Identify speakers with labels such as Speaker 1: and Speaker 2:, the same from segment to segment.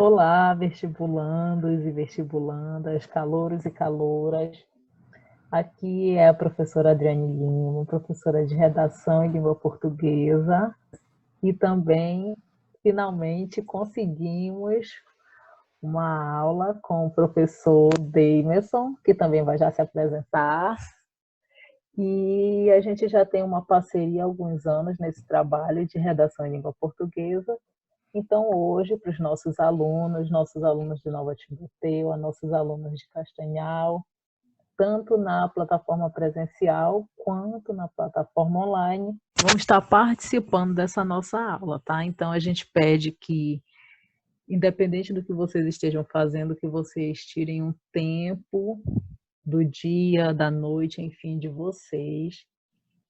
Speaker 1: Olá, vestibulandos e vestibulandas, calouros e calouras. Aqui é a professora Adriane Lima, professora de Redação e Língua Portuguesa, e também, finalmente, conseguimos uma aula com o professor Damerson, que também vai já se apresentar. E a gente já tem uma parceria há alguns anos nesse trabalho de Redação em Língua Portuguesa. Então, hoje, para os nossos alunos de Nova Timóteo, nossos alunos de Castanhal, tanto na plataforma presencial quanto na plataforma online, vão estar participando dessa nossa aula, tá? Então, a gente pede que, independente do que vocês estejam fazendo, que vocês tirem um tempo do dia, da noite, enfim, de vocês,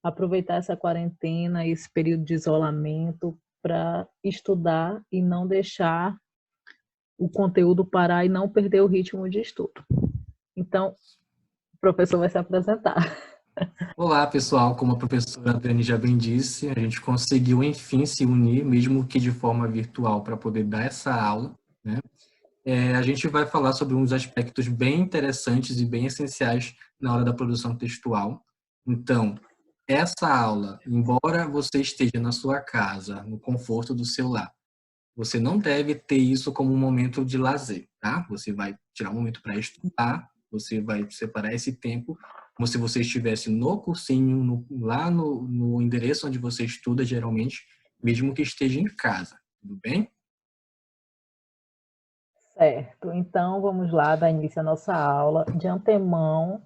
Speaker 1: aproveitar essa quarentena, esse período de isolamento para estudar e não deixar o conteúdo parar e não perder o ritmo de estudo. Então, o professor vai se apresentar.
Speaker 2: Olá, pessoal. Como a professora Dani já bem disse, a gente conseguiu, enfim, se unir, mesmo que de forma virtual, para poder dar essa aula, né? A gente vai falar sobre uns aspectos bem interessantes e bem essenciais na hora da produção textual. Então, essa aula, embora você esteja na sua casa, no conforto do seu lar, você não deve ter isso como um momento de lazer, tá? Você vai tirar um momento para estudar, você vai separar esse tempo como se você estivesse no cursinho, lá no endereço onde você estuda, geralmente, mesmo que esteja em casa, tudo bem?
Speaker 1: Certo, então vamos lá dar início à nossa aula. De antemão,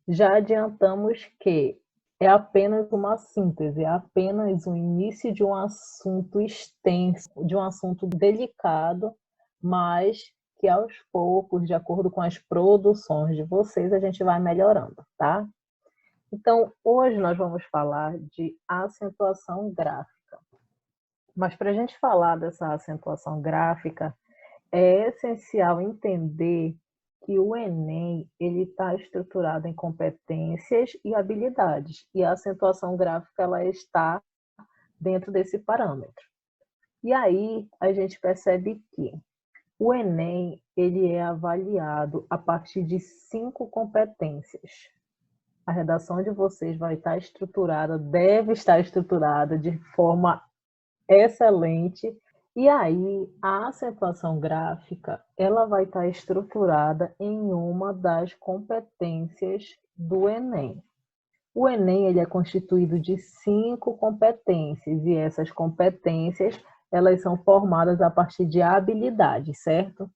Speaker 1: já adiantamos que é apenas uma síntese, é apenas o início de um assunto extenso, de um assunto delicado, mas que aos poucos, de acordo com as produções de vocês, a gente vai melhorando, tá? Então, hoje nós vamos falar de acentuação gráfica. Mas para a gente falar dessa acentuação gráfica, é essencial entender que o Enem ele está estruturado em competências e habilidades, e a acentuação gráfica ela está dentro desse parâmetro. E aí a gente percebe que o Enem ele é avaliado a partir de 5 competências. A redação de vocês vai estar estruturada, deve estar estruturada de forma excelente. E aí, a acentuação gráfica, ela vai estar estruturada em uma das competências do Enem. O Enem ele é constituído de 5 competências, e essas competências elas são formadas a partir de habilidades, certo?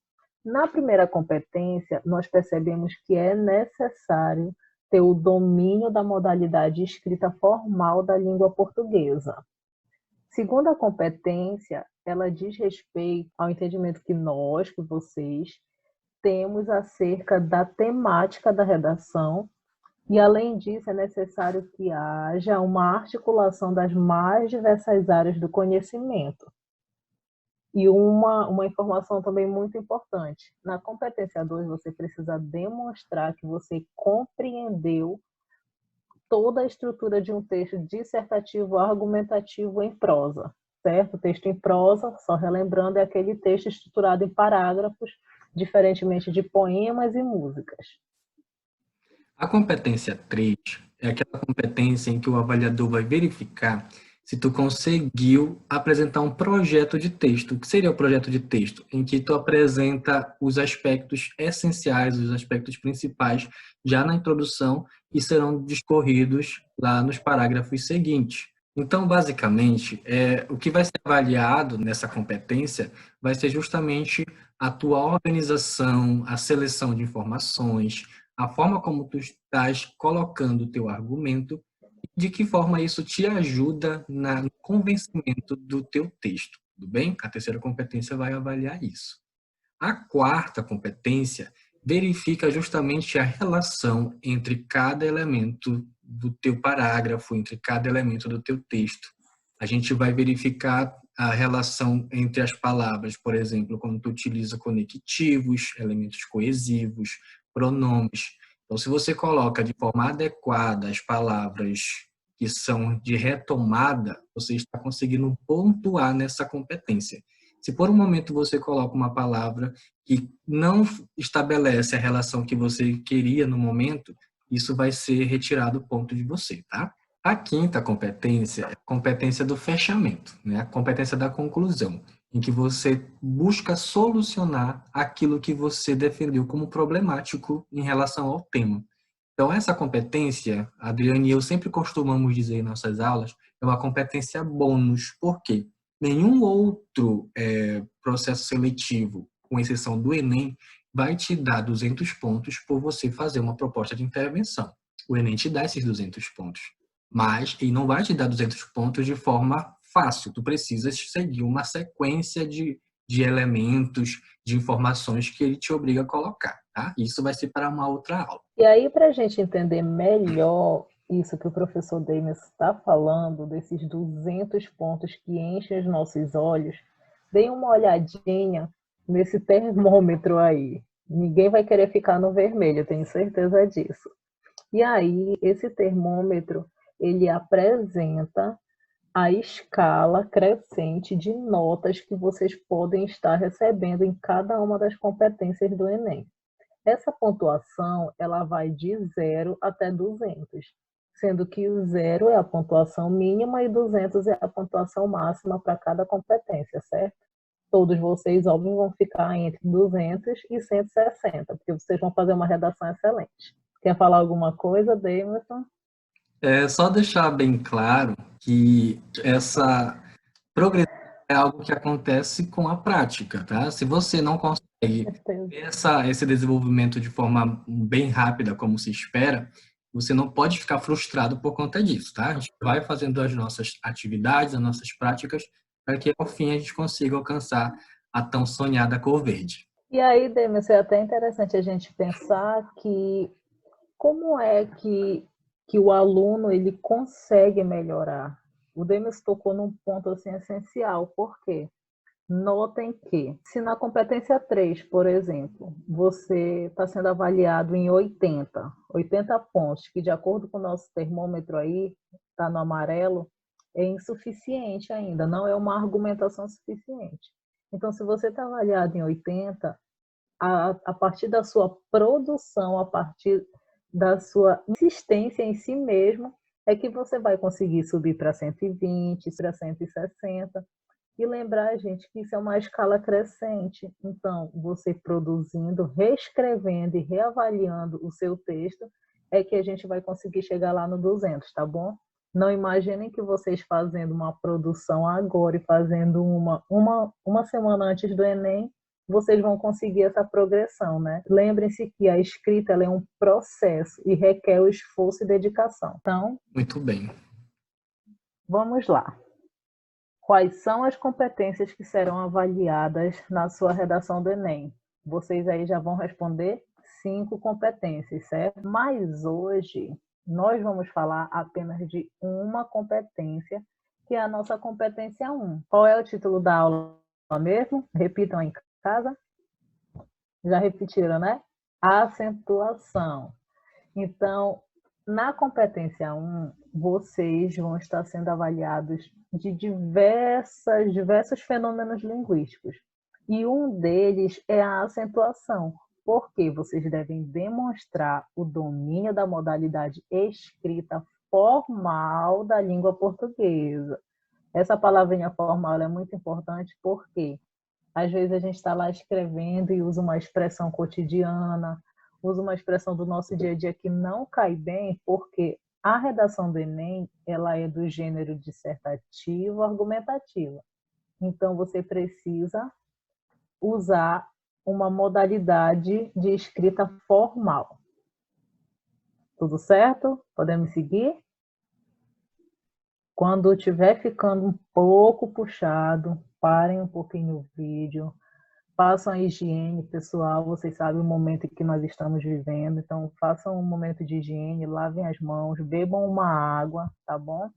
Speaker 1: Na primeira competência, nós percebemos que é necessário ter o domínio da modalidade escrita formal da língua portuguesa. Segunda competência, ela diz respeito ao entendimento que nós, que vocês, temos acerca da temática da redação, e além disso é necessário que haja uma articulação das mais diversas áreas do conhecimento. E uma informação também muito importante, na competência 2 você precisa demonstrar que você compreendeu toda a estrutura de um texto dissertativo argumentativo em prosa, certo? O texto em prosa, só relembrando, é aquele texto estruturado em parágrafos, diferentemente de poemas e músicas.
Speaker 2: A competência 3 é aquela competência em que o avaliador vai verificar se tu conseguiu apresentar um projeto de texto. O que seria o projeto de texto? Em que tu apresenta os aspectos essenciais, os aspectos principais, já na introdução, e serão discorridos lá nos parágrafos seguintes. Então, basicamente, o que vai ser avaliado nessa competência vai ser justamente a tua organização, a seleção de informações, a forma como tu estás colocando o teu argumento, de que forma isso te ajuda no convencimento do teu texto, tudo bem? A terceira competência vai avaliar isso. A quarta competência verifica justamente a relação entre cada elemento do teu parágrafo, entre cada elemento do teu texto. A gente vai verificar a relação entre as palavras, por exemplo, quando tu utiliza conectivos, elementos coesivos, pronomes. Então, se você coloca de forma adequada as palavras que são de retomada, você está conseguindo pontuar nessa competência. Se por um momento você coloca uma palavra que não estabelece a relação que você queria no momento, isso vai ser retirado do ponto de você, tá? A quinta competência é a competência do fechamento, né? A competência da conclusão, em que você busca solucionar aquilo que você definiu como problemático em relação ao tema. Então, essa competência, Adriane e eu sempre costumamos dizer em nossas aulas, é uma competência bônus. Por quê? Nenhum outro processo seletivo, com exceção do Enem, vai te dar 200 pontos por você fazer uma proposta de intervenção. O Enem te dá esses 200 pontos, mas ele não vai te dar 200 pontos de forma fácil. Tu precisas seguir uma sequência de elementos, de informações que ele te obriga a colocar, tá? Isso vai ser para uma outra aula.
Speaker 1: E aí, para a gente entender melhor isso que o professor Demis está falando, desses 200 pontos que enchem os nossos olhos, dê uma olhadinha nesse termômetro aí. Ninguém vai querer ficar no vermelho, tenho certeza disso. E aí, esse termômetro, ele apresenta a escala crescente de notas que vocês podem estar recebendo em cada uma das competências do Enem. Essa pontuação, ela vai de 0 até 200, sendo que o 0 é a pontuação mínima e 200 é a pontuação máxima para cada competência, certo? Todos vocês, óbvio, vão ficar entre 200 e 160, porque vocês vão fazer uma redação excelente. Quer falar alguma coisa, Davidson?
Speaker 2: É só deixar bem claro que essa progressão é algo que acontece com a prática, tá? Se você não consegue ter esse desenvolvimento de forma bem rápida, como se espera, você não pode ficar frustrado por conta disso, tá? A gente vai fazendo as nossas atividades, as nossas práticas, para que ao fim a gente consiga alcançar a tão sonhada cor verde.
Speaker 1: E aí, Demis, é até interessante a gente pensar que como é que o aluno ele consegue melhorar. O Demis tocou num ponto assim essencial, por quê? Notem que, se na competência 3, por exemplo, você está sendo avaliado em 80 pontos, que de acordo com o nosso termômetro aí, está no amarelo, é insuficiente ainda, não é uma argumentação suficiente. Então, se você está avaliado em 80, a partir da sua produção, a partir da sua insistência em si mesmo, é que você vai conseguir subir para 120, para 160. E lembrar, gente, que isso é uma escala crescente. Então, você produzindo, reescrevendo e reavaliando o seu texto, é que a gente vai conseguir chegar lá no 200, tá bom? Não imaginem que vocês fazendo uma produção agora e fazendo uma semana antes do Enem, vocês vão conseguir essa progressão, né? Lembrem-se que a escrita ela é um processo e requer o esforço e dedicação. Então,
Speaker 2: Muito bem.
Speaker 1: vamos lá. Quais são as competências que serão avaliadas na sua redação do Enem? Vocês aí já vão responder 5 competências, certo? Mas hoje nós vamos falar apenas de uma competência, que é a nossa competência 1. Qual é o título da aula mesmo? Repitam em casa. Já repetiram, né? Acentuação. Então, na competência 1, vocês vão estar sendo avaliados de diversos fenômenos linguísticos. E um deles é a acentuação, porque vocês devem demonstrar o domínio da modalidade escrita formal da língua portuguesa. Essa palavrinha formal é muito importante porque às vezes a gente está lá escrevendo e usa uma expressão cotidiana, usa uma expressão do nosso dia a dia que não cai bem, porque a redação do Enem ela é do gênero dissertativo argumentativo. Então, você precisa usar uma modalidade de escrita formal. Tudo certo? Podemos seguir? Quando estiver ficando um pouco puxado, parem um pouquinho o vídeo, façam a higiene pessoal, vocês sabem o momento em que nós estamos vivendo, então façam um momento de higiene, lavem as mãos, bebam uma água, tá bom?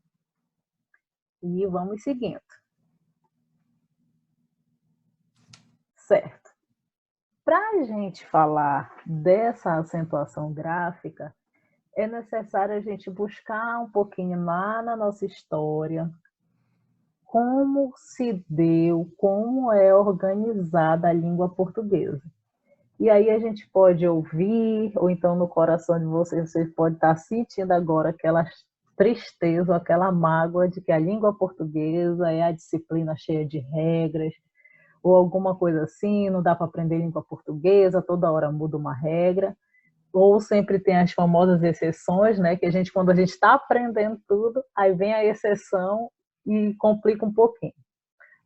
Speaker 1: E vamos seguindo. Certo. Para a gente falar dessa acentuação gráfica, é necessário a gente buscar um pouquinho lá na nossa história, como se deu, como é organizada a língua portuguesa. E aí a gente pode ouvir, ou então no coração de vocês, vocês podem estar sentindo agora aquela tristeza, aquela mágoa de que a língua portuguesa é a disciplina cheia de regras, ou alguma coisa assim, não dá para aprender língua portuguesa, toda hora muda uma regra, ou sempre tem as famosas exceções, né? Que a gente, quando a gente está aprendendo tudo, aí vem a exceção e complica um pouquinho.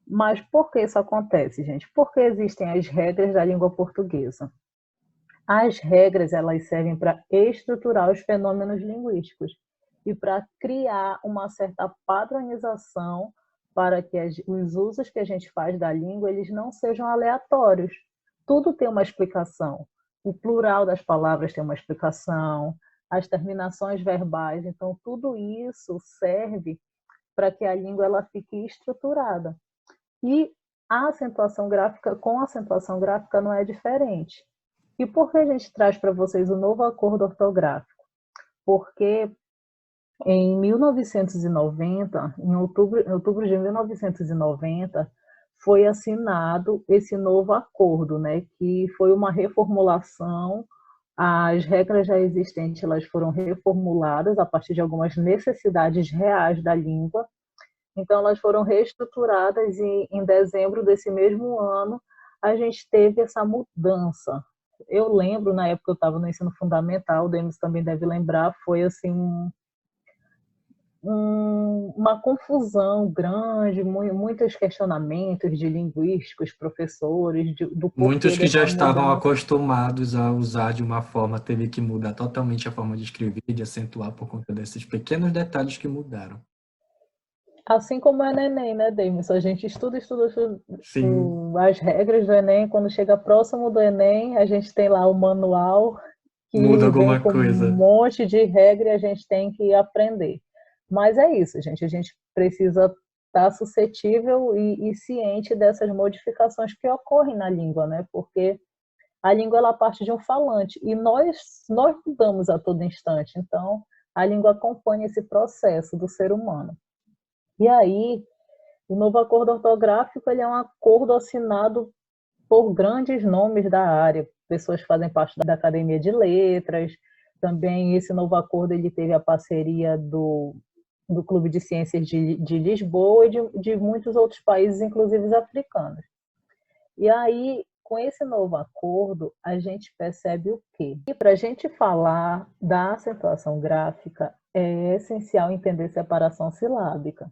Speaker 1: Mas por que isso acontece, gente? Porque existem as regras da língua portuguesa. As regras, elas servem para estruturar os fenômenos linguísticos e para criar uma certa padronização para que os usos que a gente faz da língua, eles não sejam aleatórios. Tudo tem uma explicação. O plural das palavras tem uma explicação, as terminações verbais, então tudo isso serve para que a língua ela fique estruturada. E a acentuação gráfica, com a acentuação gráfica não é diferente. E por que a gente traz para vocês o novo acordo ortográfico? Porque em 1990, em outubro de 1990, foi assinado esse novo acordo, né, que foi uma reformulação. As regras já existentes, elas foram reformuladas a partir de algumas necessidades reais da língua. Então, elas foram reestruturadas e em dezembro desse mesmo ano a gente teve essa mudança. Eu lembro, na época eu estava no ensino fundamental, o Denis também deve lembrar, foi assim uma confusão grande, muitos questionamentos de linguísticos, professores, do porquê
Speaker 2: Muitos que já
Speaker 1: dessa
Speaker 2: estavam
Speaker 1: mudança.
Speaker 2: acostumados a usar de uma forma, teve que mudar totalmente a forma de escrever, de acentuar por conta desses pequenos detalhes que mudaram.
Speaker 1: Assim como é no Enem, né, Demis? A gente estuda
Speaker 2: Sim,
Speaker 1: as regras do Enem. Quando chega próximo do Enem, a gente tem lá o manual
Speaker 2: muda
Speaker 1: que vem
Speaker 2: alguma
Speaker 1: com um
Speaker 2: coisa.
Speaker 1: monte de regra e a gente tem que aprender. Mas é isso, gente. A gente precisa estar suscetível e ciente dessas modificações que ocorrem na língua, né? Porque a língua ela parte de um falante e nós mudamos a todo instante. Então, a língua acompanha esse processo do ser humano. E aí, o novo acordo ortográfico ele é um acordo assinado por grandes nomes da área, pessoas que fazem parte da Academia de Letras. Também esse novo acordo ele teve a parceria do Clube de Ciências de Lisboa e de muitos outros países, inclusive os africanos. E aí, com esse novo acordo, a gente percebe o quê? E para a gente falar da acentuação gráfica, é essencial entender separação silábica.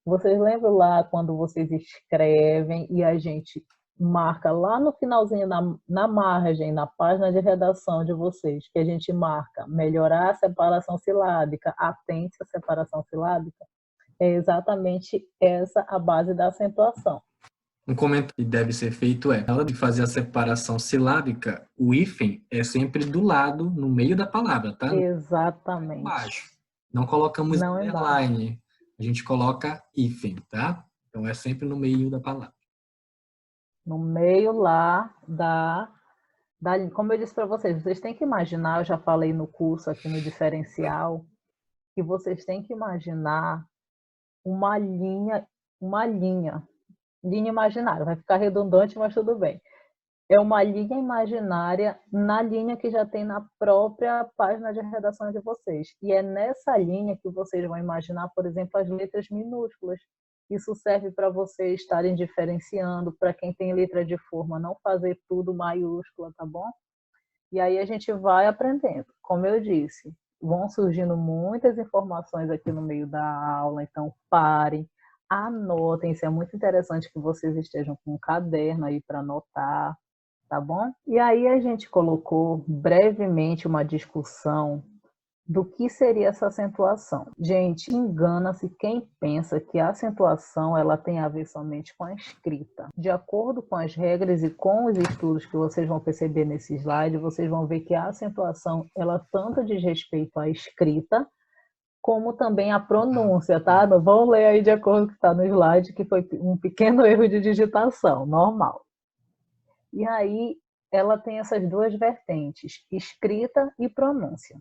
Speaker 1: Vocês lembram lá quando vocês escrevem e a gente marca lá no finalzinho, na margem, na página de redação de vocês, que a gente marca melhorar a separação silábica, atente à separação silábica? É exatamente essa a base da acentuação.
Speaker 2: Um comentário que deve ser feito é, na hora de fazer a separação silábica, o hífen é sempre do lado, no meio da palavra, tá?
Speaker 1: Exatamente.
Speaker 2: Embaixo. Não colocamos
Speaker 1: Não embaixo.
Speaker 2: underline, a gente coloca hífen, tá? Então é sempre no meio da palavra.
Speaker 1: No meio lá como eu disse para vocês, vocês têm que imaginar, eu já falei no curso aqui no diferencial, que vocês têm que imaginar uma linha imaginária, vai ficar redundante, mas tudo bem. É uma linha imaginária na linha que já tem na própria página de redação de vocês. E é nessa linha que vocês vão imaginar, por exemplo, as letras minúsculas. Isso serve para vocês estarem diferenciando, para quem tem letra de forma, não fazer tudo maiúscula, tá bom? E aí a gente vai aprendendo. Como eu disse, vão surgindo muitas informações aqui no meio da aula, então parem, anotem. Isso é muito interessante que vocês estejam com um caderno aí para anotar, tá bom? E aí a gente colocou brevemente uma discussão do que seria essa acentuação. Gente, engana-se quem pensa que a acentuação ela tem a ver somente com a escrita. De acordo com as regras e com os estudos que vocês vão perceber nesse slide, vocês vão ver que a acentuação ela tanto diz respeito à escrita como também à pronúncia, tá? Não vão ler aí de acordo com o que está no slide, que foi um pequeno erro de digitação, normal. E aí ela tem essas duas vertentes, escrita e pronúncia.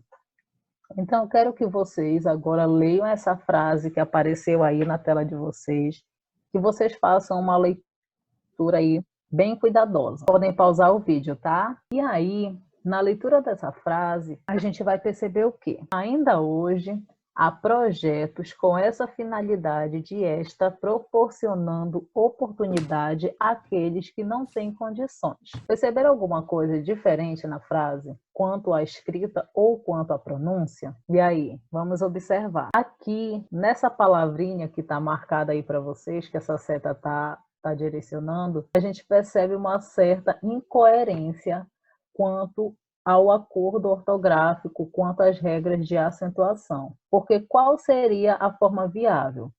Speaker 1: Então, eu quero que vocês agora leiam essa frase que apareceu aí na tela de vocês que vocês façam uma leitura aí bem cuidadosa. Podem pausar o vídeo, tá? E aí, na leitura dessa frase, a gente vai perceber o quê? Ainda hoje, há projetos com essa finalidade de esta proporcionando oportunidade àqueles que não têm condições. Perceberam alguma coisa diferente na frase, quanto à escrita ou quanto à pronúncia? E aí, vamos observar. Aqui, nessa palavrinha que está marcada aí para vocês, que essa seta está direcionando, a gente percebe uma certa incoerência quanto ao acordo ortográfico, quanto às regras de acentuação. Porque qual seria a forma viável?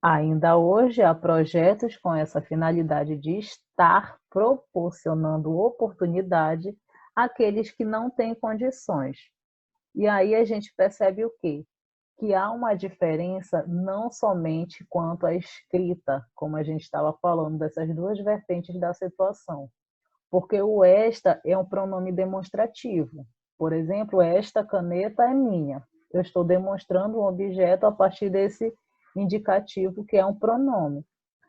Speaker 1: Ainda hoje há projetos com essa finalidade de estar proporcionando oportunidade àqueles que não têm condições. E aí a gente percebe o quê? Que há uma diferença não somente quanto à escrita, como a gente estava falando, dessas duas vertentes da situação, porque o esta é um pronome demonstrativo. Por exemplo, esta caneta é minha. Eu estou demonstrando um objeto a partir desse indicativo que é um pronome.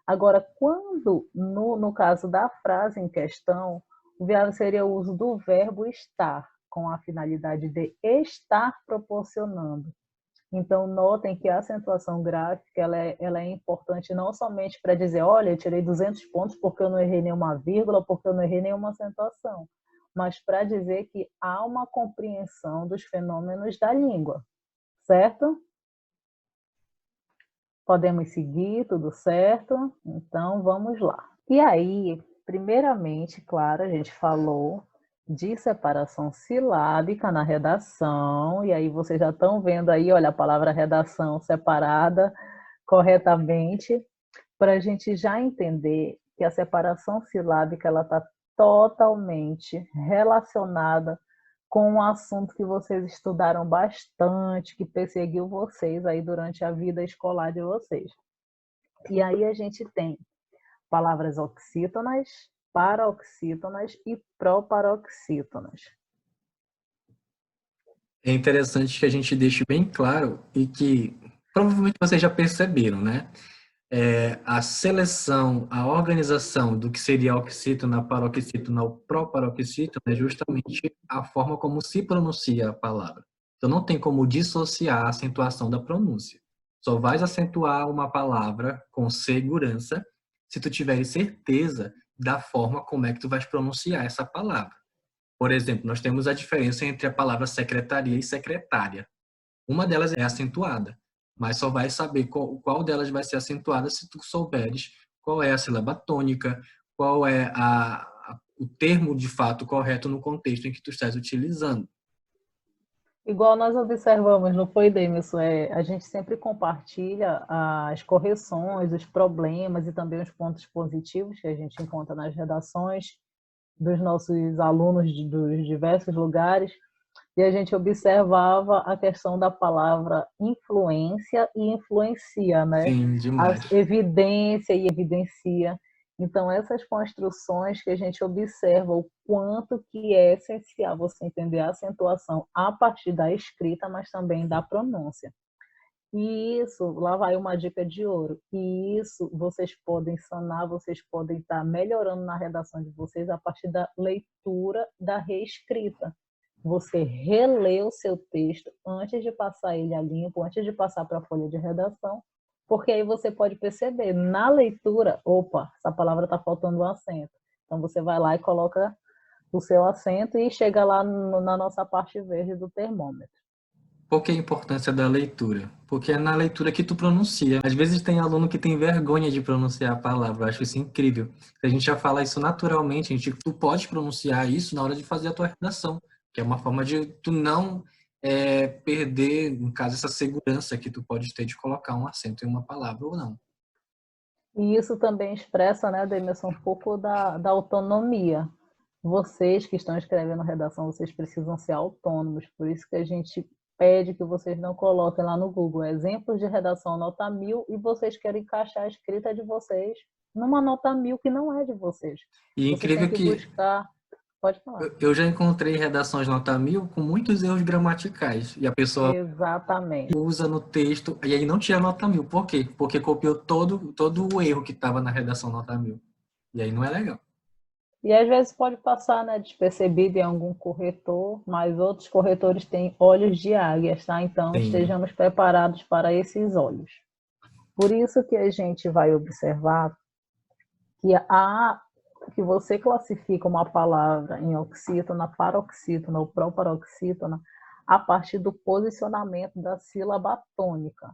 Speaker 1: Agora, quando, no caso da frase em questão, o viável seria o uso do verbo estar, com a finalidade de estar proporcionando. Então, notem que a acentuação gráfica ela é importante não somente para dizer, olha, eu tirei 200 pontos porque eu não errei nenhuma vírgula, porque eu não errei nenhuma acentuação, mas para dizer que há uma compreensão dos fenômenos da língua, certo? Podemos seguir, tudo certo? Então, vamos lá. E aí, primeiramente, claro, a gente falou de separação silábica na redação, e aí vocês já estão vendo aí, olha, a palavra redação separada corretamente, para a gente já entender que a separação silábica ela está totalmente relacionada com um assunto que vocês estudaram bastante, que perseguiu vocês aí durante a vida escolar de vocês. E aí a gente tem palavras oxítonas, paroxítonas e proparoxítonas.
Speaker 2: É interessante que a gente deixe bem claro e que provavelmente vocês já perceberam, né? A seleção, a organização do que seria oxítona, paroxítona ou proparoxítona é justamente a forma como se pronuncia a palavra. Então não tem como dissociar a acentuação da pronúncia. Só vais acentuar uma palavra com segurança se tu tiveres certeza da forma como é que tu vais pronunciar essa palavra. Por exemplo, nós temos a diferença entre a palavra secretaria e secretária. Uma delas é acentuada, mas só vai saber qual delas vai ser acentuada se tu souberes qual é a sílaba tônica, qual é o termo de fato correto no contexto em que tu estás utilizando.
Speaker 1: Igual nós observamos, não foi, Demerson? A gente sempre compartilha as correções, os problemas e também os pontos positivos que a gente encontra nas redações dos nossos alunos dos diversos lugares. E a gente observava a questão da palavra influência e influencia, né?
Speaker 2: Sim,
Speaker 1: A
Speaker 2: demais.
Speaker 1: evidência e evidencia. Então, essas construções que a gente observa o quanto que é essencial você entender a acentuação a partir da escrita, mas também da pronúncia. E isso, lá vai uma dica de ouro. E isso vocês podem sanar, vocês podem estar melhorando na redação de vocês a partir da leitura da reescrita. Você relê o seu texto antes de passar ele a limpo, antes de passar para a folha de redação, porque aí você pode perceber na leitura, opa, essa palavra está faltando um acento. Então você vai lá e coloca o seu acento e chega lá na nossa parte verde do termômetro.
Speaker 2: Por que a importância da leitura? Porque é na leitura que tu pronuncia. Às vezes tem aluno que tem vergonha de pronunciar a palavra. Eu acho isso incrível. A gente já fala isso naturalmente. Tu pode pronunciar isso na hora de fazer a tua redação, que é uma forma de tu não perder, no caso, essa segurança que tu pode ter de colocar um acento em uma palavra ou não.
Speaker 1: E isso também expressa, né, Demerson, um pouco da autonomia. Vocês que estão escrevendo redação, vocês precisam ser autônomos, por isso que a gente pede que vocês não coloquem lá no Google exemplos de redação nota 1000 e vocês querem encaixar a escrita de vocês numa nota 1000 que não é de vocês.
Speaker 2: E é
Speaker 1: Vocês têm
Speaker 2: incrível
Speaker 1: que
Speaker 2: que
Speaker 1: buscar Pode falar.
Speaker 2: Eu já encontrei redações nota 1000 com muitos erros gramaticais. E a pessoa
Speaker 1: Exatamente.
Speaker 2: usa no texto, e aí não tira nota 1000. Por quê? Porque copiou todo o erro que estava na redação nota 1000. E aí não é legal.
Speaker 1: E às vezes pode passar, né, despercebido em algum corretor, mas outros corretores têm olhos de águias, tá? Então
Speaker 2: Sim.
Speaker 1: estejamos preparados para esses olhos. Por isso que a gente vai observar que você classifica uma palavra em oxítona, paroxítona ou proparoxítona a partir do posicionamento da sílaba tônica.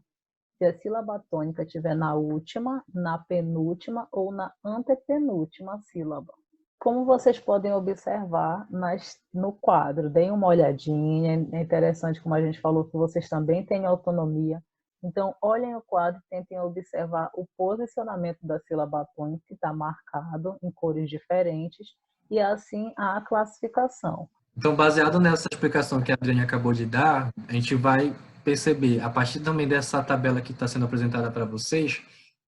Speaker 1: Se a sílaba tônica estiver na última, na penúltima ou na antepenúltima sílaba. Como vocês podem observar no quadro, deem uma olhadinha, é interessante, como a gente falou, que vocês também têm autonomia. Então, olhem o quadro e tentem observar o posicionamento da sílaba tônica, que está marcado em cores diferentes, e assim a classificação.
Speaker 2: Então, baseado nessa explicação que a Adriane acabou de dar, a gente vai perceber, a partir também dessa tabela que está sendo apresentada para vocês,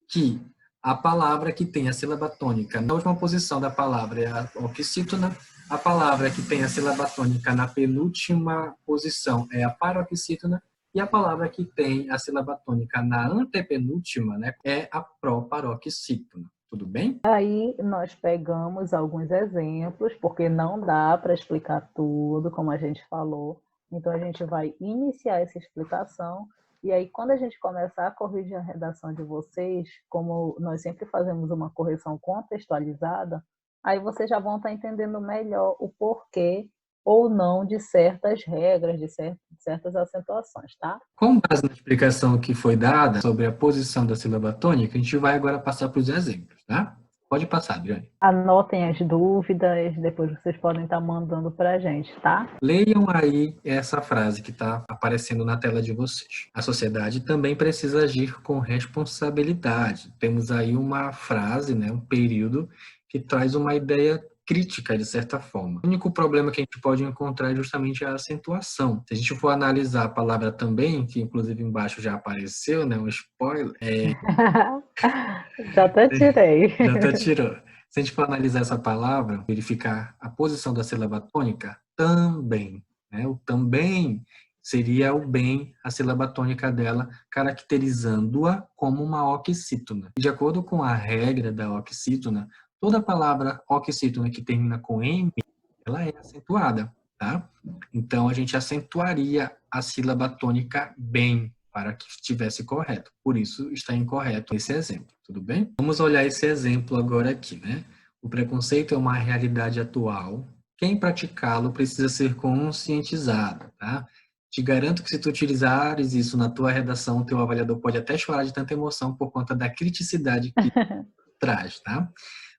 Speaker 2: que a palavra que tem a sílaba tônica na última posição da palavra é a oxítona, a palavra que tem a sílaba tônica na penúltima posição é a paroxítona, e a palavra que tem a sílaba tônica na antepenúltima, né, é a proparoxítona. Tudo bem?
Speaker 1: Aí nós pegamos alguns exemplos, porque não dá para explicar tudo, como a gente falou. Então a gente vai iniciar essa explicação e aí quando a gente começar a corrigir a redação de vocês, como nós sempre fazemos uma correção contextualizada, aí vocês já vão estar entendendo melhor o porquê ou não de certas regras, de certas acentuações, tá?
Speaker 2: Com base na explicação que foi dada sobre a posição da sílaba tônica, a gente vai agora passar para os exemplos, tá? Pode passar, Adriane.
Speaker 1: Anotem as dúvidas, depois vocês podem estar mandando para a gente, tá?
Speaker 2: Leiam aí essa frase que está aparecendo na tela de vocês. A sociedade também precisa agir com responsabilidade. Temos aí uma frase, né, um período que traz uma ideia crítica, de certa forma. O único problema que a gente pode encontrar é justamente a acentuação. Se a gente for analisar a palavra também, que inclusive embaixo já apareceu, né, um spoiler,
Speaker 1: Já até tirei.
Speaker 2: já até tirou. Se a gente for analisar essa palavra, verificar a posição da sílaba tônica, também, né? O também seria o bem, a sílaba tônica dela, caracterizando-a como uma oxítona. De acordo com a regra da oxítona, toda palavra oxítona que termina com M, ela é acentuada, tá? Então, a gente acentuaria a sílaba tônica bem, para que estivesse correto. Por isso, está incorreto esse exemplo, tudo bem? Vamos olhar esse exemplo agora aqui, né? O preconceito é uma realidade atual. Quem praticá-lo precisa ser conscientizado, tá? Te garanto que se tu utilizares isso na tua redação, teu avaliador pode até chorar de tanta emoção por conta da criticidade que traz, tá?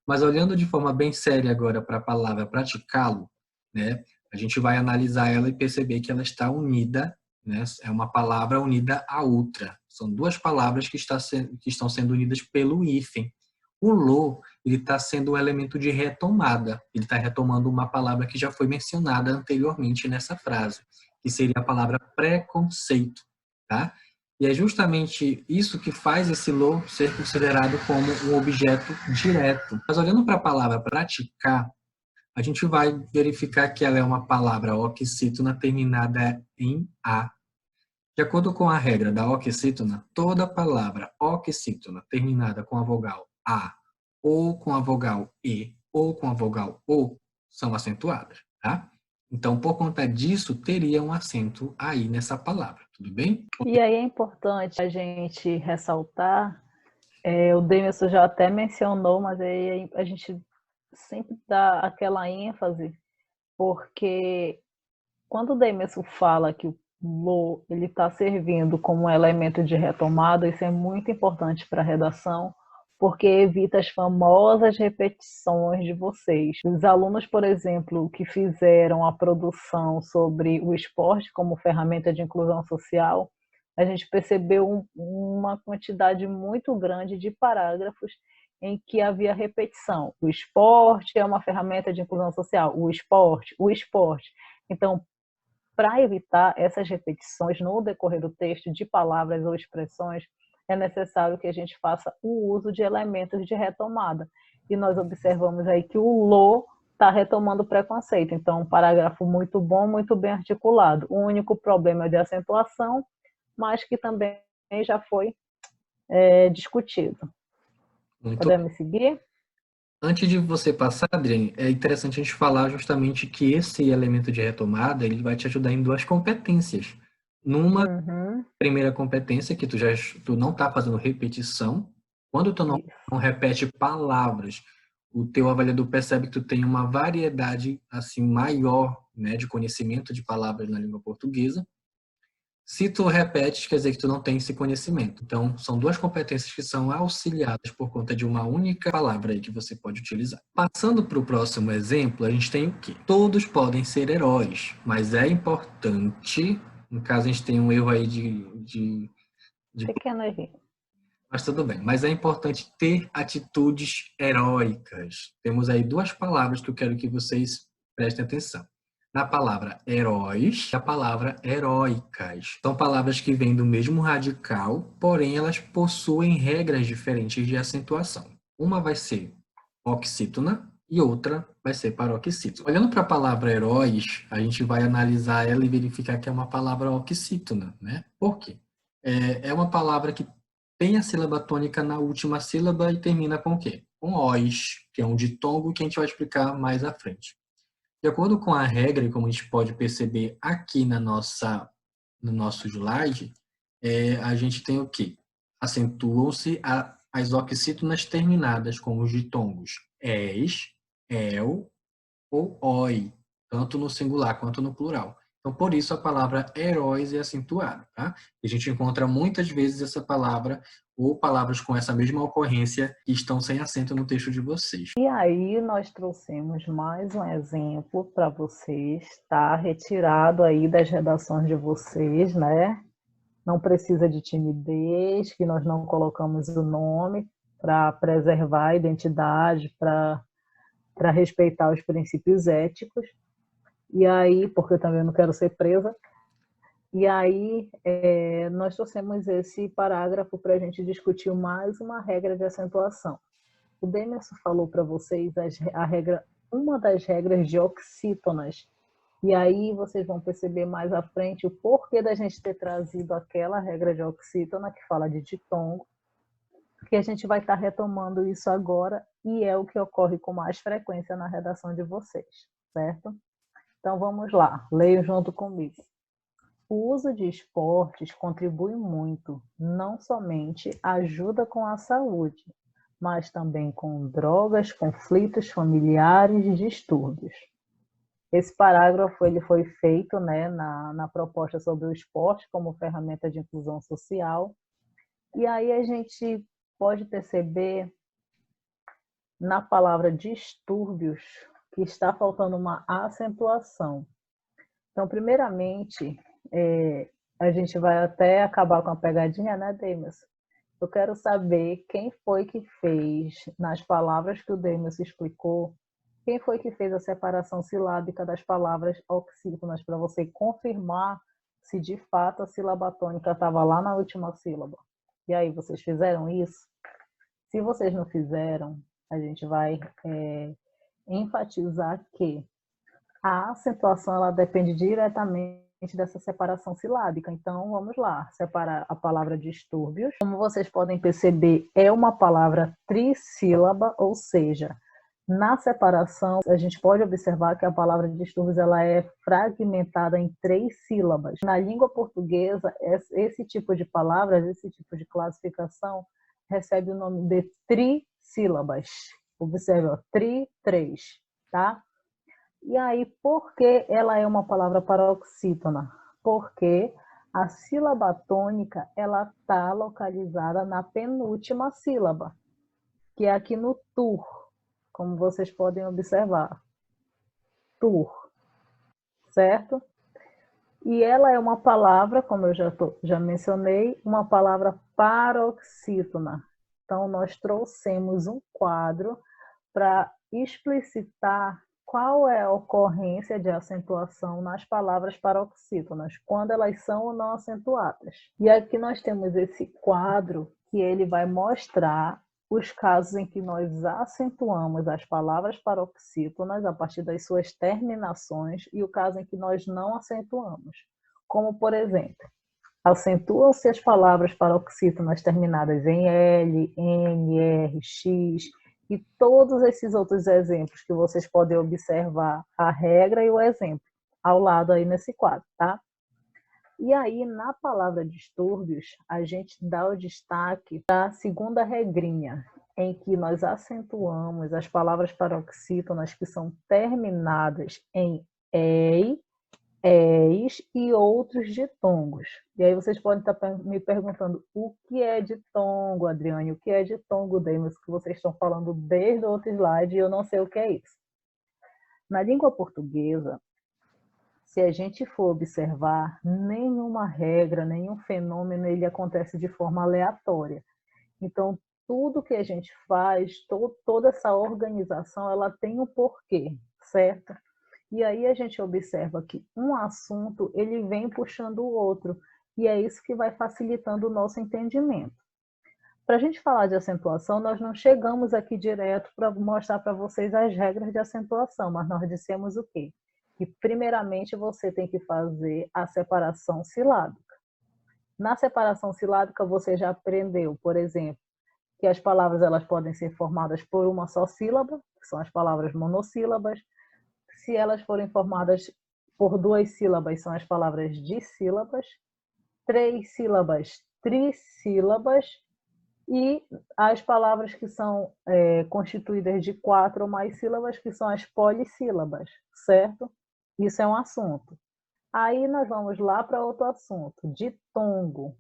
Speaker 2: Mas olhando de forma bem séria agora para a palavra praticá-lo, né? A gente vai analisar ela e perceber que ela está unida, né? É uma palavra unida à outra. São duas palavras que estão sendo unidas pelo hífen. O lo, ele está sendo um elemento de retomada. Ele está retomando uma palavra que já foi mencionada anteriormente nessa frase, que seria a palavra preconceito, tá? E é justamente isso que faz esse lo ser considerado como um objeto direto. Mas olhando para a palavra praticar, a gente vai verificar que ela é uma palavra oxítona terminada em A. De acordo com a regra da oxítona, toda palavra oxítona terminada com a vogal A ou com a vogal E ou com a vogal O são acentuadas, tá? Então, por conta disso, teria um acento aí nessa palavra, tudo bem?
Speaker 1: E aí é importante a gente ressaltar, o Demerson já até mencionou, mas aí a gente sempre dá aquela ênfase, porque quando o Demerson fala que o lo ele está servindo como um elemento de retomada, isso é muito importante para a redação, porque evita as famosas repetições de vocês. Os alunos, por exemplo, que fizeram a produção sobre o esporte como ferramenta de inclusão social, a gente percebeu uma quantidade muito grande de parágrafos em que havia repetição. O esporte é uma ferramenta de inclusão social. O esporte, o esporte. Então, para evitar essas repetições no decorrer do texto de palavras ou expressões, é necessário que a gente faça o uso de elementos de retomada. E nós observamos aí que o lo está retomando o preconceito. Então, um parágrafo muito bom, muito bem articulado. O único problema é de acentuação, mas que também já foi discutido.
Speaker 2: Muito.
Speaker 1: Podemos seguir?
Speaker 2: Antes de você passar, Adriane, é interessante a gente falar justamente que esse elemento de retomada, ele vai te ajudar em duas competências. Numa primeira competência, que tu não está fazendo repetição, quando tu não repete palavras, o teu avaliador percebe que tu tem uma variedade assim maior, né, de conhecimento de palavras na língua portuguesa. Se tu repetes, quer dizer que tu não tem esse conhecimento. Então, são duas competências que são auxiliadas por conta de uma única palavra aí que você pode utilizar. Passando para o próximo exemplo, a gente tem o quê? Todos podem ser heróis, mas é importante, no caso a gente tem um erro aí de
Speaker 1: pequeno erro.
Speaker 2: Mas tudo bem. Mas é importante ter atitudes heróicas. Temos aí duas palavras que eu quero que vocês prestem atenção. Na palavra heróis e a palavra heróicas. São palavras que vêm do mesmo radical, porém elas possuem regras diferentes de acentuação. Uma vai ser oxítona e outra vai ser paroxítona. Olhando para a palavra heróis, a gente vai analisar ela e verificar que é uma palavra oxítona, né? Por quê? É uma palavra que tem a sílaba tônica na última sílaba e termina com o quê? Com os, que é um ditongo que a gente vai explicar mais à frente. De acordo com a regra, e como a gente pode perceber aqui no nosso slide, a gente tem o quê? Acentuam-se as oxítonas terminadas com os ditongos es, el ou oi, tanto no singular quanto no plural. Então, por isso a palavra heróis é acentuada, tá? A gente encontra muitas vezes essa palavra ou palavras com essa mesma ocorrência que estão sem acento no texto de vocês.
Speaker 1: E aí nós trouxemos mais um exemplo para vocês, tá? Retirado aí das redações de vocês, né? Não precisa de timidez, que nós não colocamos o nome para preservar a identidade, para respeitar os princípios éticos. E aí, porque eu também não quero ser presa, e aí nós trouxemos esse parágrafo para a gente discutir mais uma regra de acentuação. O Demerson falou para vocês uma das regras de oxítonas. E aí vocês vão perceber mais à frente o porquê da gente ter trazido aquela regra de oxítona que fala de ditongo, que a gente vai estar retomando isso agora e é o que ocorre com mais frequência na redação de vocês, certo? Então vamos lá, leiam junto comigo. O uso de esportes contribui muito, não somente ajuda com a saúde, mas também com drogas, conflitos familiares e distúrbios. Esse parágrafo ele foi feito, né, na proposta sobre o esporte como ferramenta de inclusão social. E aí a gente pode perceber na palavra distúrbios que está faltando uma acentuação. Então, primeiramente, a gente vai até acabar com a pegadinha, né, Demerson? Eu quero saber quem foi que fez, nas palavras que o Demerson explicou, quem foi que fez a separação silábica das palavras oxítonas para você confirmar se de fato a sílaba tônica estava lá na última sílaba. E aí, vocês fizeram isso? Se vocês não fizeram, a gente vai enfatizar que a acentuação ela depende diretamente dessa separação silábica. Então, vamos lá, separar a palavra distúrbios. Como vocês podem perceber, é uma palavra trissílaba, ou seja, na separação, a gente pode observar que a palavra distúrbios ela é fragmentada em 3 sílabas. Na língua portuguesa, esse tipo de palavras, esse tipo de classificação, recebe o nome de trissílabas. Observe, ó, três, tá? E aí, por que ela é uma palavra paroxítona? Porque a sílaba tônica ela está localizada na penúltima sílaba, que é aqui no tur, como vocês podem observar. Tur, certo? E ela é uma palavra, como eu já mencionei, uma palavra paroxítona. Então, nós trouxemos um quadro para explicitar qual é a ocorrência de acentuação nas palavras paroxítonas, quando elas são ou não acentuadas. E aqui nós temos esse quadro que ele vai mostrar os casos em que nós acentuamos as palavras paroxítonas a partir das suas terminações e o caso em que nós não acentuamos. Como, por exemplo, acentuam-se as palavras paroxítonas terminadas em L, N, R, X e todos esses outros exemplos que vocês podem observar, a regra e o exemplo, ao lado aí nesse quadro, tá? E aí, na palavra distúrbios, a gente dá o destaque para a segunda regrinha, em que nós acentuamos as palavras paroxítonas que são terminadas em EI, ES e outros ditongos. E aí vocês podem estar me perguntando o que é ditongo, Adriane, o que é ditongo, Deimos, que vocês estão falando desde o outro slide e eu não sei o que é isso. Na língua portuguesa, se a gente for observar, nenhuma regra, nenhum fenômeno, ele acontece de forma aleatória. Então, tudo que a gente faz, toda essa organização, ela tem um porquê, certo? E aí a gente observa que um assunto, ele vem puxando o outro, e é isso que vai facilitando o nosso entendimento. Para a gente falar de acentuação, nós não chegamos aqui direto para mostrar para vocês as regras de acentuação, mas nós dissemos o quê? Que primeiramente você tem que fazer a separação silábica. Na separação silábica você já aprendeu, por exemplo, que as palavras elas podem ser formadas por uma só sílaba, que são as palavras monossílabas. Se elas forem formadas por duas sílabas, são as palavras dissílabas. 3 sílabas, trissílabas. E as palavras que são constituídas de 4 ou mais sílabas, que são as polissílabas, certo? Isso é um assunto. Aí nós vamos lá para outro assunto, ditongo.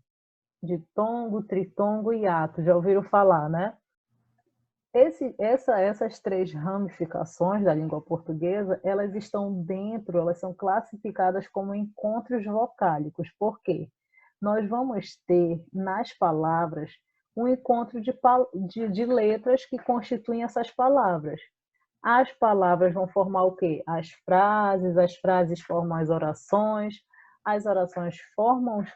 Speaker 1: Ditongo, tritongo e hiato, já ouviram falar, né? Essas 3 ramificações da língua portuguesa, elas estão dentro, elas são classificadas como encontros vocálicos. Por quê? Nós vamos ter nas palavras um encontro de letras que constituem essas palavras. As palavras vão formar o quê? As frases formam as orações formam os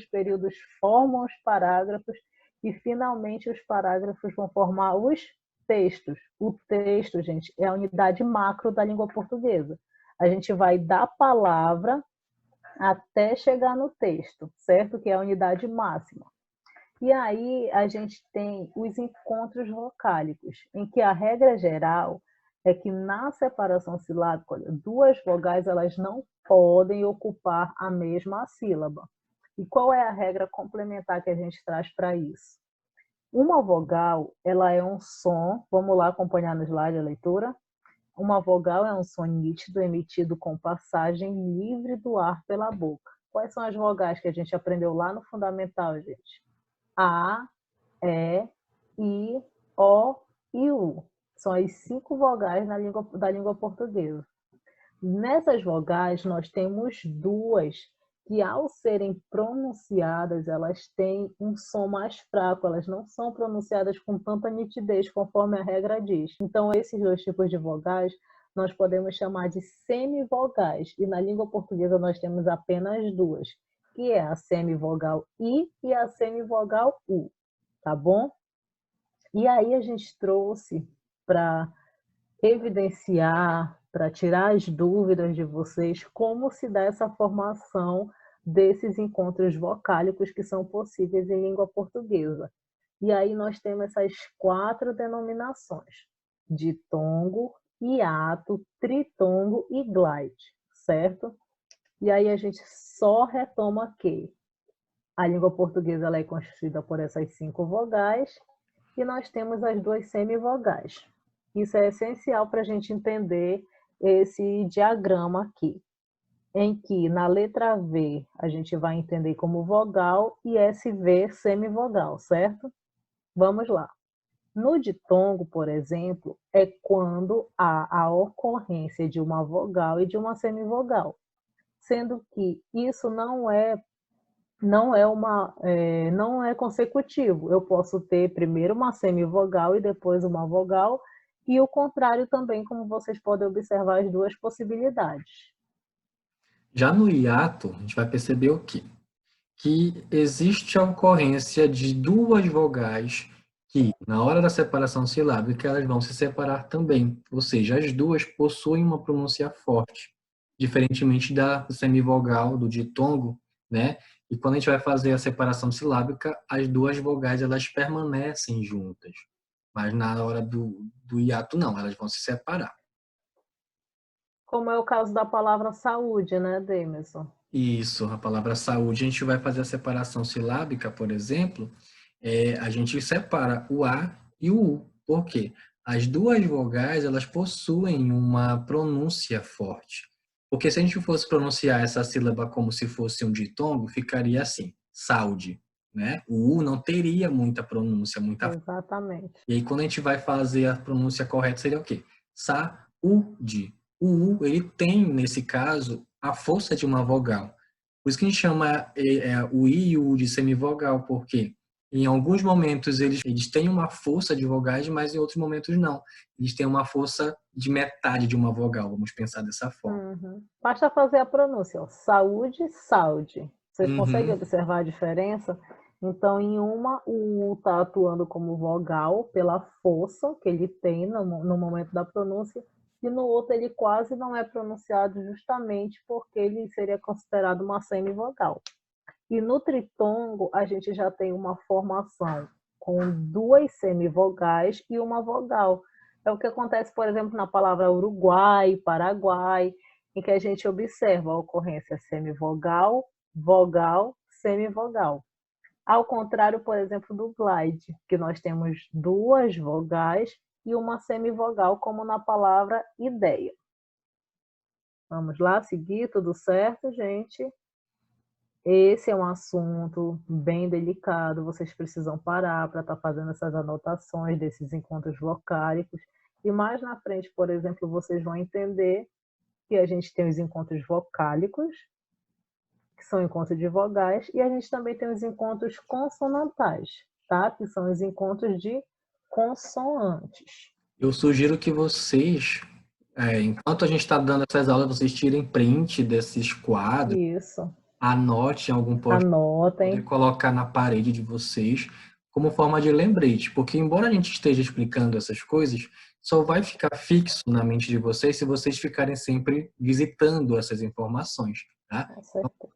Speaker 1: períodos formam os parágrafos e, finalmente, os parágrafos vão formar os textos. O texto, gente, é a unidade macro da língua portuguesa. A gente vai da palavra até chegar no texto, certo? Que é a unidade máxima. E aí a gente tem os encontros vocálicos, em que a regra geral é que na separação silábica, olha, 2 vogais elas não podem ocupar a mesma sílaba. E qual é a regra complementar que a gente traz para isso? Uma vogal, ela é um som, vamos lá acompanhar no slide a leitura. Uma vogal é um som nítido emitido com passagem livre do ar pela boca. Quais são as vogais que a gente aprendeu lá no fundamental, gente? A, E, I, O e U. São as 5 vogais da língua portuguesa. Nessas vogais, nós temos 2 que, ao serem pronunciadas, elas têm um som mais fraco, elas não são pronunciadas com tanta nitidez, conforme a regra diz. Então, esses 2 tipos de vogais nós podemos chamar de semivogais, e na língua portuguesa nós temos apenas 2, que é a semivogal I e a semivogal U, tá bom? E aí a gente trouxe para evidenciar, para tirar as dúvidas de vocês, como se dá essa formação desses encontros vocálicos que são possíveis em língua portuguesa. E aí nós temos essas 4 denominações: ditongo, hiato, tritongo e glide, certo? E aí a gente só retoma que a língua portuguesa ela é constituída por essas 5 vogais e nós temos as 2 semivogais. Isso é essencial para a gente entender esse diagrama aqui, em que na letra V a gente vai entender como vogal e SV semivogal, certo? Vamos lá. No ditongo, por exemplo, é quando há a ocorrência de uma vogal e de uma semivogal, sendo que isso não é consecutivo. Eu posso ter primeiro uma semivogal e depois uma vogal, e o contrário também, como vocês podem observar as 2 possibilidades.
Speaker 2: Já no hiato, a gente vai perceber o quê? Que existe a ocorrência de 2 vogais que, na hora da separação silábica, elas vão se separar também. Ou seja, as duas possuem uma pronúncia forte, diferentemente da semivogal, do ditongo, né? E quando a gente vai fazer a separação silábica, as duas vogais elas permanecem juntas. Mas na hora do hiato, não, elas vão se separar.
Speaker 1: Como é o caso da palavra saúde, né, Demerson?
Speaker 2: Isso, a palavra saúde, a gente vai fazer a separação silábica, por exemplo, a gente separa o A e o U. Por quê? As duas vogais, elas possuem uma pronúncia forte. Porque se a gente fosse pronunciar essa sílaba como se fosse um ditongo, ficaria assim, saúde, né? O U não teria muita pronúncia, muita.
Speaker 1: Exatamente.
Speaker 2: E aí, quando a gente vai fazer a pronúncia correta, seria o quê? Saúde. O U, ele tem, nesse caso, a força de uma vogal. Por isso que a gente chama o I e o U de semivogal, porque em alguns momentos eles têm uma força de vogais, mas em outros momentos não. Eles têm uma força de metade de uma vogal, vamos pensar dessa forma.
Speaker 1: Uhum. Basta fazer a pronúncia, ó. Saúde, saúde. Vocês conseguem
Speaker 2: Uhum.
Speaker 1: observar a diferença? Então, em uma, o U está atuando como vogal pela força que ele tem no momento da pronúncia, e no outro ele quase não é pronunciado justamente porque ele seria considerado uma semivogal. E no tritongo, a gente já tem uma formação com duas semivogais e uma vogal. É o que acontece, por exemplo, na palavra Uruguai, Paraguai, em que a gente observa a ocorrência semivogal, vogal, semivogal. Ao contrário, por exemplo, do glide, que nós temos duas vogais e uma semivogal, como na palavra ideia. Vamos lá, seguir, tudo certo, gente? Esse é um assunto bem delicado, vocês precisam parar para estar fazendo essas anotações desses encontros vocálicos. E mais na frente, por exemplo, vocês vão entender que a gente tem os encontros vocálicos, que são encontros de vogais, e a gente também tem os encontros consonantais, tá? Que são os encontros de consoantes.
Speaker 2: Eu sugiro que vocês, enquanto a gente está dando essas aulas, vocês tirem print desses quadros,
Speaker 1: Isso.
Speaker 2: anote em algum post, poder
Speaker 1: Anotem.
Speaker 2: colocar na parede de vocês como forma de lembrete, porque embora a gente esteja explicando essas coisas, só vai ficar fixo na mente de vocês se vocês ficarem sempre visitando essas informações, tá?
Speaker 1: Com certeza.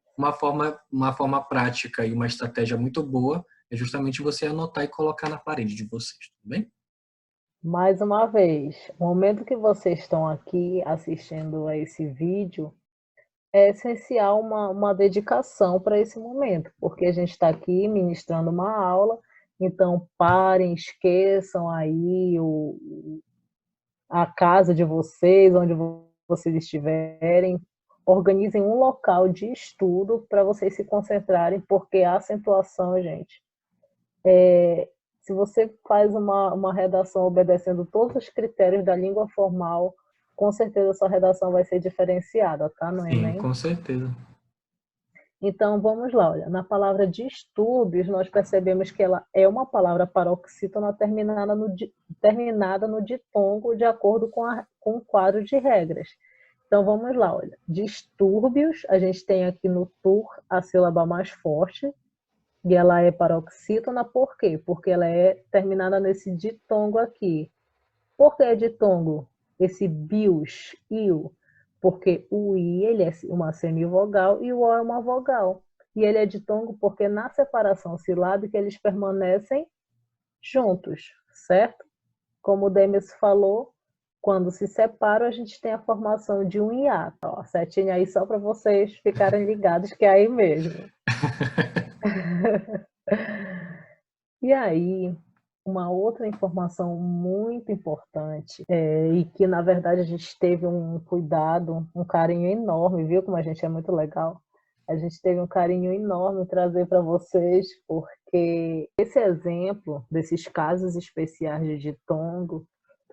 Speaker 2: Uma forma prática e uma estratégia muito boa é justamente você anotar e colocar na parede de vocês, tudo bem?
Speaker 1: Mais uma vez, o momento que vocês estão aqui assistindo a esse vídeo, é essencial uma dedicação para esse momento, porque a gente está aqui ministrando uma aula, então parem, esqueçam aí a casa de vocês, onde vocês estiverem, organizem um local de estudo para vocês se concentrarem, porque a acentuação, gente, se você faz uma redação obedecendo todos os critérios da língua formal, com certeza a sua redação vai ser diferenciada, tá? No
Speaker 2: Sim,
Speaker 1: Enem.
Speaker 2: com certeza.
Speaker 1: Então, vamos lá, olha, na palavra distúrbios, nós percebemos que ela é uma palavra paroxítona terminada no ditongo, de acordo com o quadro de regras. Então, vamos lá, olha, distúrbios, a gente tem aqui no tur a sílaba mais forte, e ela é paroxítona, por quê? Porque ela é terminada nesse ditongo aqui. Por que ditongo? Esse bios, iu, porque o i ele é uma semivogal e o o é uma vogal. E ele é ditongo porque na separação silábica eles permanecem juntos, certo? Como o Demis falou, quando se separam a gente tem a formação de um hiato. Ó, setinha aí só para vocês ficarem ligados que é aí mesmo. E aí, uma outra informação muito importante, e que na verdade a gente teve um cuidado, um carinho enorme, viu como a gente é muito legal? A gente teve um carinho enorme em trazer para vocês, porque esse exemplo desses casos especiais de ditongo,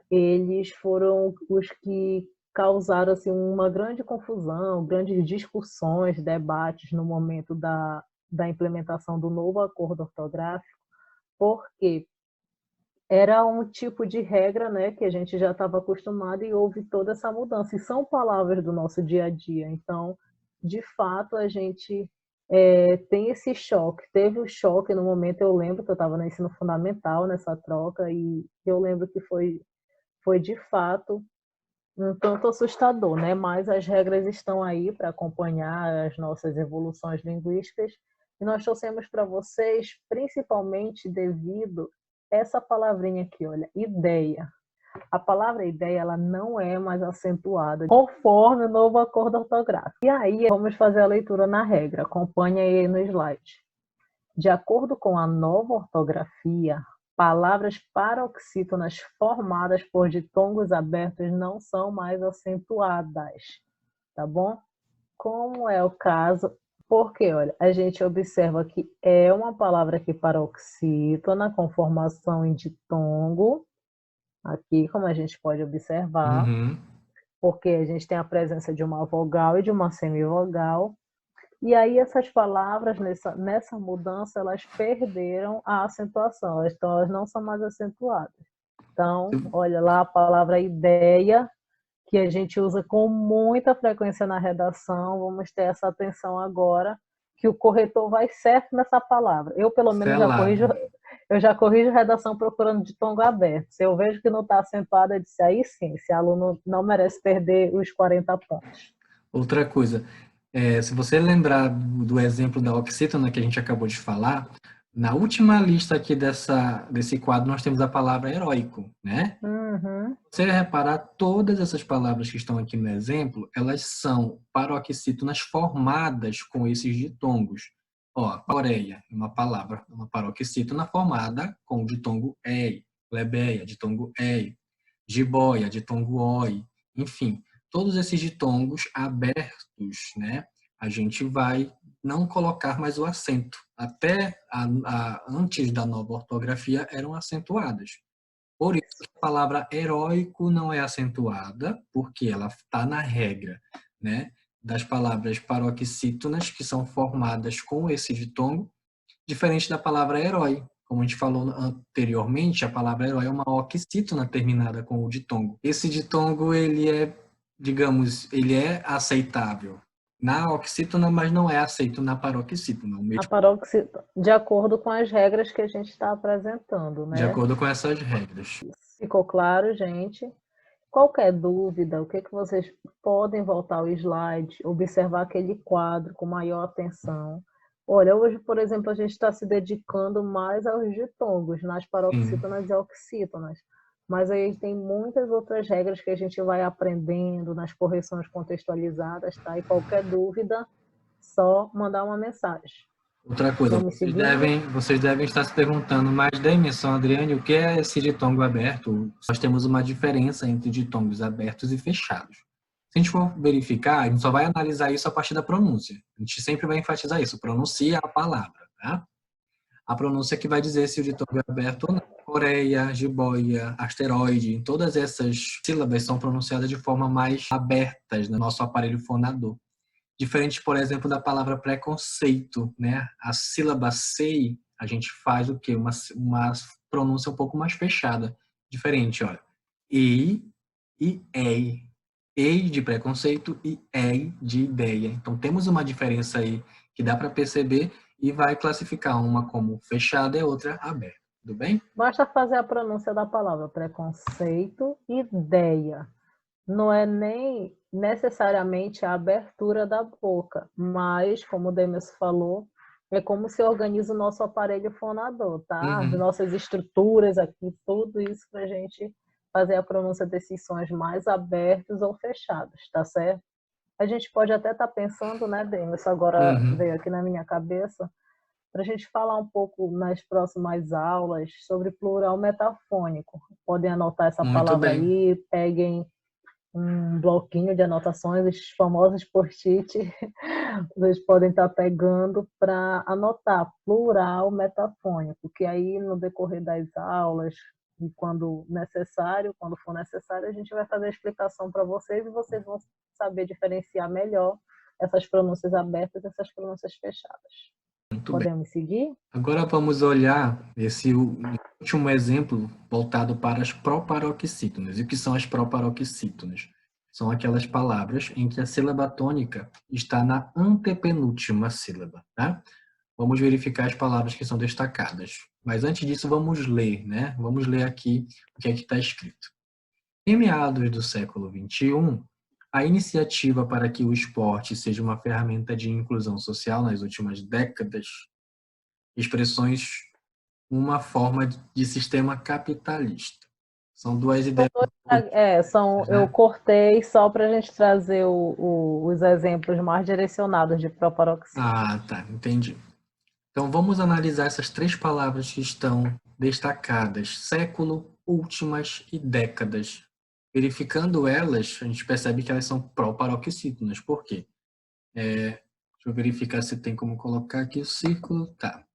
Speaker 1: eles foram os que causaram assim, uma grande confusão, grandes discussões, debates no momento da implementação do novo acordo ortográfico, porque era um tipo de regra, né, que a gente já estava acostumado e houve toda essa mudança. E são palavras do nosso dia a dia. Então, de fato, a gente tem esse choque. Teve o choque no momento, eu lembro que eu estava no ensino fundamental nessa troca, e eu lembro que foi de fato um tanto assustador, né? Mas as regras estão aí para acompanhar as nossas evoluções linguísticas, e nós trouxemos para vocês, principalmente devido a essa palavrinha aqui, olha, ideia. A palavra ideia, ela não é mais acentuada conforme o novo acordo ortográfico. E aí, vamos fazer a leitura na regra. Acompanhe aí no slide. De acordo com a nova ortografia, palavras paroxítonas formadas por ditongos abertos não são mais acentuadas, tá bom? Como é o caso, porque, olha, a gente observa que é uma palavra aqui paroxítona com formação em ditongo, aqui, como a gente pode observar,
Speaker 2: Uhum.
Speaker 1: porque a gente tem a presença de uma vogal e de uma semivogal. E aí essas palavras, nessa mudança, elas perderam a acentuação, então elas não são mais acentuadas. Então, olha lá a palavra ideia, que a gente usa com muita frequência na redação, vamos ter essa atenção agora, que o corretor vai certo nessa palavra. Eu, pelo menos,
Speaker 2: Selado.
Speaker 1: já corrijo redação procurando ditongo aberto. Se eu vejo que não está acentuado, eu disse, aí sim, esse aluno não merece perder os 40 pontos.
Speaker 2: Outra coisa, se você lembrar do exemplo da oxítona que a gente acabou de falar, na última lista aqui desse quadro nós temos a palavra heróico, né?
Speaker 1: Uhum.
Speaker 2: Se você reparar, todas essas palavras que estão aqui no exemplo, elas são paroxítonas formadas com esses ditongos. Ó, Coreia, uma palavra, uma paroxítona formada com o ditongo ei, plebeia, ditongo ei, jiboia, ditongo oi, enfim, todos esses ditongos abertos, né? A gente vai não colocar mais o acento. Até antes da nova ortografia eram acentuadas. Por isso que a palavra heróico não é acentuada, porque ela está na regra, né? Das palavras paroxítonas, que são formadas com esse ditongo, diferente da palavra herói. Como a gente falou anteriormente, a palavra herói é uma oxítona terminada com o ditongo. Esse ditongo, ele é, digamos, ele é aceitável na oxítona, mas não é aceito na paroxítona.
Speaker 1: A paroxítona, de acordo com as regras que a gente está apresentando,
Speaker 2: De
Speaker 1: né?
Speaker 2: acordo com essas regras.
Speaker 1: Ficou claro, gente? Qualquer dúvida, o que vocês podem voltar ao slide, observar aquele quadro com maior atenção. Olha, hoje, por exemplo, a gente está se dedicando mais aos ditongos, nas paroxítonas e oxítonas. Mas aí tem muitas outras regras que a gente vai aprendendo nas correções contextualizadas, tá? E qualquer dúvida, só mandar uma mensagem.
Speaker 2: Outra coisa, vocês devem estar se perguntando, mas Demisson, Adriane, o que é esse ditongo aberto? Nós temos uma diferença entre ditongos abertos e fechados. Se a gente for verificar, a gente só vai analisar isso a partir da pronúncia. A gente sempre vai enfatizar isso, pronuncia a palavra, tá? A pronúncia que vai dizer se o ditongo é aberto ou não. Coreia, jiboia, asteroide, todas essas sílabas são pronunciadas de forma mais abertas no nosso aparelho fonador. Diferente, por exemplo, da palavra preconceito, né? A sílaba sei, a gente faz o quê? Uma pronúncia um pouco mais fechada. Diferente, olha. E ei. Ei de preconceito e ei de ideia. Então, temos uma diferença aí que dá para perceber e vai classificar uma como fechada e outra aberta. Tudo bem?
Speaker 1: Basta fazer a pronúncia da palavra preconceito e ideia. Não é nem necessariamente a abertura da boca, mas, como o Demis falou, é como se organiza o nosso aparelho fonador, tá? As nossas estruturas aqui, tudo isso para a gente fazer a pronúncia desses sons mais abertos ou fechados, tá certo? A gente pode até estar pensando, né, Demis, agora veio aqui na minha cabeça, para a gente falar um pouco nas próximas aulas sobre plural metafônico. Podem anotar essa
Speaker 2: Muito
Speaker 1: palavra
Speaker 2: bem.
Speaker 1: aí, peguem um bloquinho de anotações, os famosos post-it, vocês podem estar pegando para anotar plural metafônico, que aí no decorrer das aulas, e quando for necessário, a gente vai fazer a explicação para vocês e vocês vão saber diferenciar melhor essas pronúncias abertas e essas pronúncias fechadas.
Speaker 2: Muito bem.
Speaker 1: Podemos seguir?
Speaker 2: Agora vamos olhar esse último exemplo voltado para as proparoxítonas. E o que são as proparoxítonas? são aquelas palavras em que a sílaba tônica está na antepenúltima sílaba, tá? Vamos verificar as palavras que são destacadas. Mas antes disso, vamos ler, né? Vamos ler aqui o que é que está escrito. Em meados do século XXI, a iniciativa para que o esporte seja uma ferramenta de inclusão social nas últimas décadas, expressões uma forma de sistema capitalista. São duas ideias.
Speaker 1: Eu cortei só para a gente trazer os exemplos mais direcionados de proparoxítona.
Speaker 2: Ah, tá, entendi. Então vamos analisar essas três palavras que estão destacadas: século, últimas e décadas. Verificando elas, a gente percebe que elas são proparoxítonas. Por quê? Deixa eu verificar se tem como colocar aqui o círculo. Tá.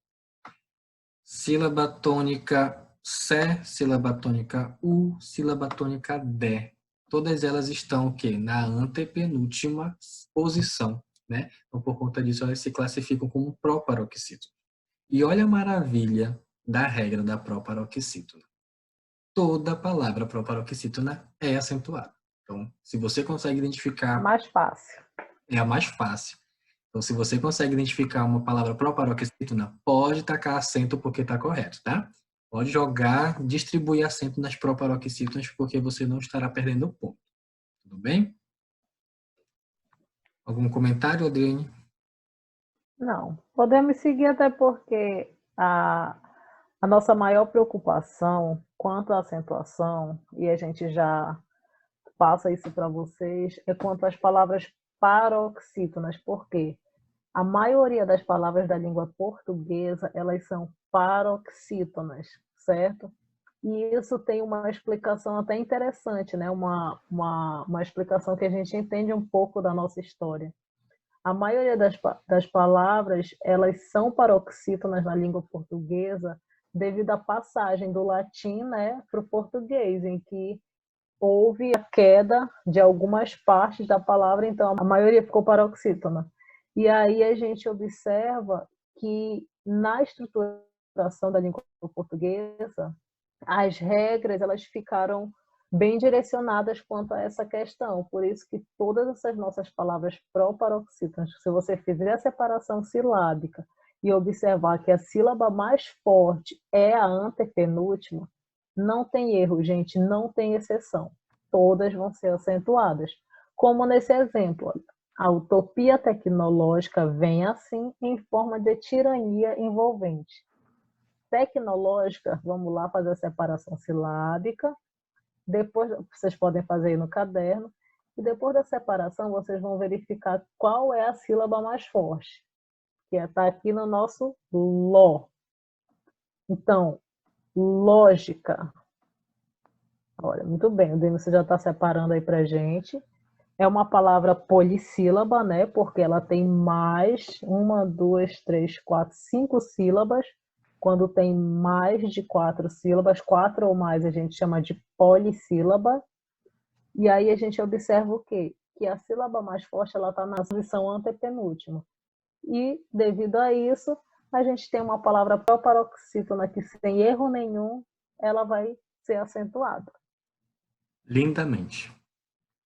Speaker 2: Sílaba tônica Sé, sílaba tônica U, sílaba tônica Dé. Todas elas estão o quê? Na antepenúltima posição, né? Então, por conta disso, elas se classificam como proparoxítonas. E olha a maravilha da regra da proparoxítona. Toda palavra proparoxítona é acentuada. Então, se você consegue identificar...
Speaker 1: Mais fácil.
Speaker 2: É a mais fácil. Então, se você consegue identificar uma palavra proparoxítona, pode tacar acento porque está correto, tá? Pode jogar, distribuir acento nas proparoxítonas porque você não estará perdendo ponto. Tudo bem? Algum comentário, Adriane?
Speaker 1: Não. Podemos seguir até porque a nossa maior preocupação quanto à acentuação, e a gente já passa isso para vocês, é quanto às palavras paroxítonas. Por quê? A maioria das palavras da língua portuguesa, elas são paroxítonas, certo? E isso tem uma explicação até interessante, né? Uma explicação que a gente entende um pouco da nossa história. A maioria das palavras, elas são paroxítonas na língua portuguesa devido à passagem do latim, né, para o português, em que houve a queda de algumas partes da palavra, então a maioria ficou paroxítona. E aí a gente observa que na estruturação da língua portuguesa, as regras elas ficaram bem direcionadas quanto a essa questão. Por isso que todas essas nossas palavras proparoxítonas, se você fizer a separação silábica e observar que a sílaba mais forte é a antepenúltima, não tem erro, gente, não tem exceção. Todas vão ser acentuadas. Como nesse exemplo, a utopia tecnológica vem assim em forma de tirania envolvente. Tecnológica, vamos lá fazer a separação silábica. Depois, vocês podem fazer aí no caderno. E depois da separação, vocês vão verificar qual é a sílaba mais forte, que está aqui no nosso ló. Então, lógica. Olha, muito bem, o Denis já está separando aí para gente. É uma palavra polissílaba, né? Porque ela tem mais 1, 2, 3, 4, 5 sílabas. Quando tem mais de 4 sílabas, 4 ou mais, a gente chama de polissílaba. E aí a gente observa o quê? Que a sílaba mais forte ela está na posição antepenúltima. E, devido a isso, a gente tem uma palavra proparoxítona que, sem erro nenhum, ela vai ser acentuada.
Speaker 2: Lindamente.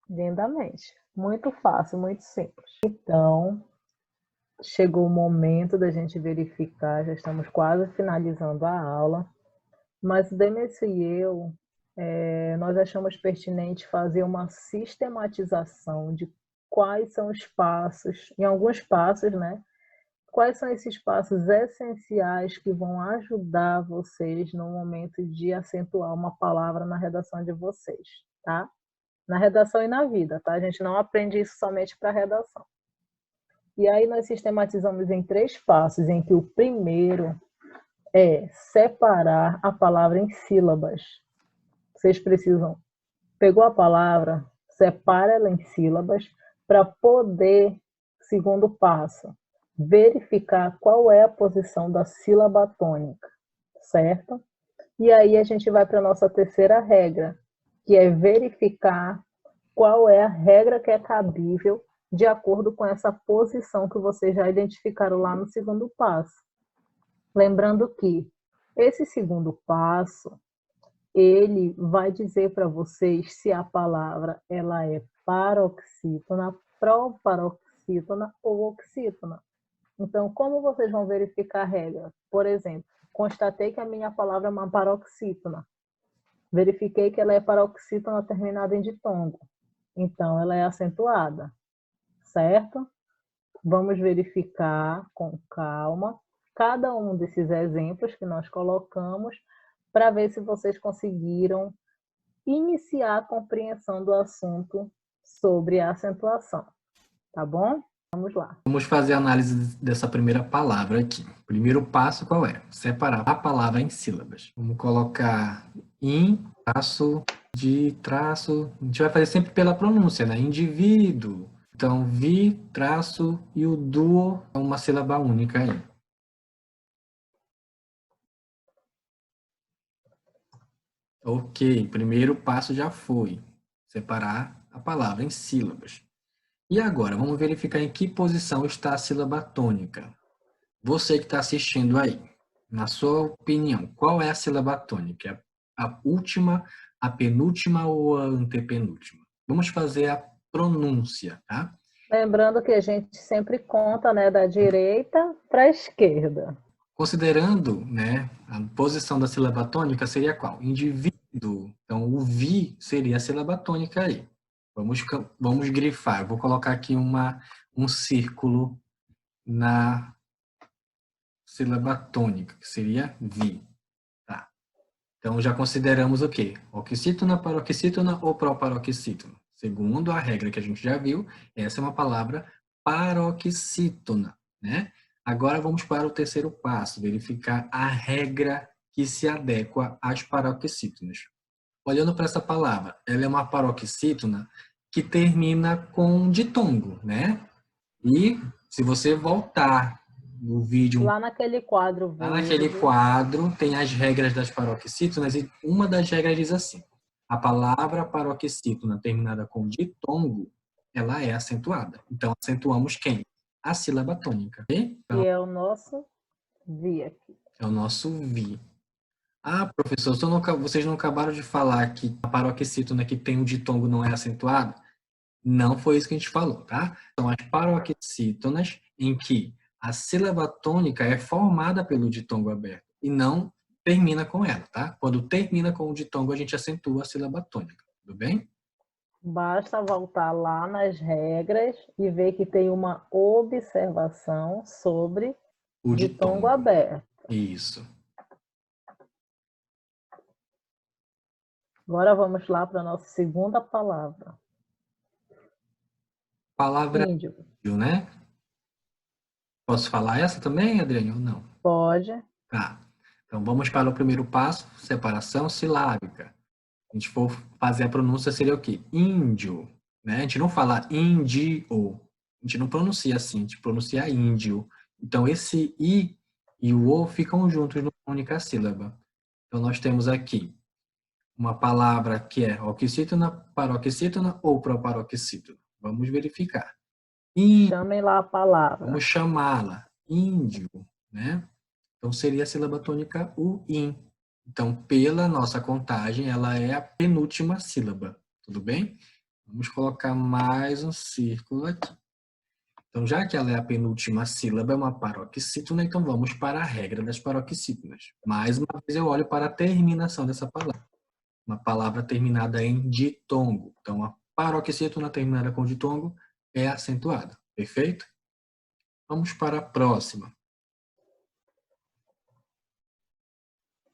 Speaker 1: Lindamente. Muito fácil, muito simples. Então, chegou o momento da gente verificar, já estamos quase finalizando a aula, mas o Denis e eu, nós achamos pertinente fazer uma sistematização de quais são os passos, em alguns passos, né? Quais são esses passos essenciais que vão ajudar vocês no momento de acentuar uma palavra na redação de vocês, tá? Na redação e na vida, tá? A gente não aprende isso somente para redação. E aí nós sistematizamos em 3 passos, em que o primeiro é separar a palavra em sílabas. Vocês precisam, pegou a palavra, separa ela em sílabas para poder, segundo passo, verificar qual é a posição da sílaba tônica, certo? E aí a gente vai para a nossa terceira regra, que é verificar qual é a regra que é cabível de acordo com essa posição que vocês já identificaram lá no segundo passo. Lembrando que esse segundo passo, ele vai dizer para vocês se a palavra ela é paroxítona, proparoxítona ou oxítona. Então, como vocês vão verificar a regra? Por exemplo, constatei que a minha palavra é uma paroxítona. Verifiquei que ela é paroxítona terminada em ditongo. Então, ela é acentuada, certo? Vamos verificar com calma cada um desses exemplos que nós colocamos para ver se vocês conseguiram iniciar a compreensão do assunto sobre a acentuação. Tá bom? Vamos lá.
Speaker 2: Vamos fazer a análise dessa primeira palavra aqui. O primeiro passo qual é? Separar a palavra em sílabas. Vamos colocar in, traço, de, traço. A gente vai fazer sempre pela pronúncia, né? Indivíduo. Então, vi, traço e o duo é uma sílaba única aí. Ok, primeiro passo já foi. Separar a palavra em sílabas. E agora, vamos verificar em que posição está a sílaba tônica. Você que está assistindo aí, na sua opinião, qual é a sílaba tônica? A última, a penúltima ou a antepenúltima? Vamos fazer a pronúncia, tá?
Speaker 1: Lembrando que a gente sempre conta, né, da direita para a esquerda.
Speaker 2: Considerando, né, a posição da sílaba tônica seria qual? Indivíduo. Então, o vi seria a sílaba tônica aí. Vamos grifar. Eu vou colocar aqui um círculo na sílaba tônica, que seria vi. Tá. Então, já consideramos o quê? Oxítona, paroxítona ou proparoxítona? Segundo a regra que a gente já viu, essa é uma palavra paroxítona, né? Agora vamos para o terceiro passo, verificar a regra que se adequa às paroxítonas. Olhando para essa palavra, ela é uma paroxítona que termina com ditongo, né? E se você voltar no vídeo,
Speaker 1: lá naquele quadro
Speaker 2: tem as regras das paroxítonas e uma das regras diz assim: a palavra paroxítona terminada com ditongo, ela é acentuada. Então, acentuamos quem? A sílaba tônica. Okay? Então,
Speaker 1: que é o nosso vi aqui.
Speaker 2: é o nosso vi. Ah, professor, vocês não acabaram de falar que a paroxítona que tem o ditongo não é acentuada? Não foi isso que a gente falou, tá? São as paroxítonas em que a sílaba tônica é formada pelo ditongo aberto e não termina com ela, tá? Quando termina com o ditongo, a gente acentua a sílaba tônica, tudo bem?
Speaker 1: Basta voltar lá nas regras e ver que tem uma observação sobre
Speaker 2: O
Speaker 1: ditongo
Speaker 2: ditongo.
Speaker 1: aberto.
Speaker 2: Isso.
Speaker 1: Agora vamos lá para a nossa segunda palavra.
Speaker 2: Palavra
Speaker 1: índio,
Speaker 2: né? Posso falar essa também, Adriane, ou não?
Speaker 1: Pode.
Speaker 2: Tá. Então, vamos para o primeiro passo, separação silábica. A gente for fazer a pronúncia, seria o quê? Índio, né? A gente não fala indio, a gente não pronuncia assim, a gente pronuncia índio. Então, esse i e o o ficam juntos numa única sílaba. Então, nós temos aqui uma palavra que é oxítona, paroxítona ou proparoxítona. Vamos verificar.
Speaker 1: Chamem lá a palavra.
Speaker 2: Vamos chamá-la índio, né? Então, seria a sílaba tônica o in. Então, pela nossa contagem, ela é a penúltima sílaba, tudo bem? Vamos colocar mais um círculo aqui. Então, já que ela é a penúltima sílaba, é uma paroxítona, então vamos para a regra das paroxítonas. Mais uma vez, eu olho para a terminação dessa palavra. Uma palavra terminada em ditongo. Então, a paroxítona terminada com ditongo é acentuada, perfeito? Vamos para a próxima.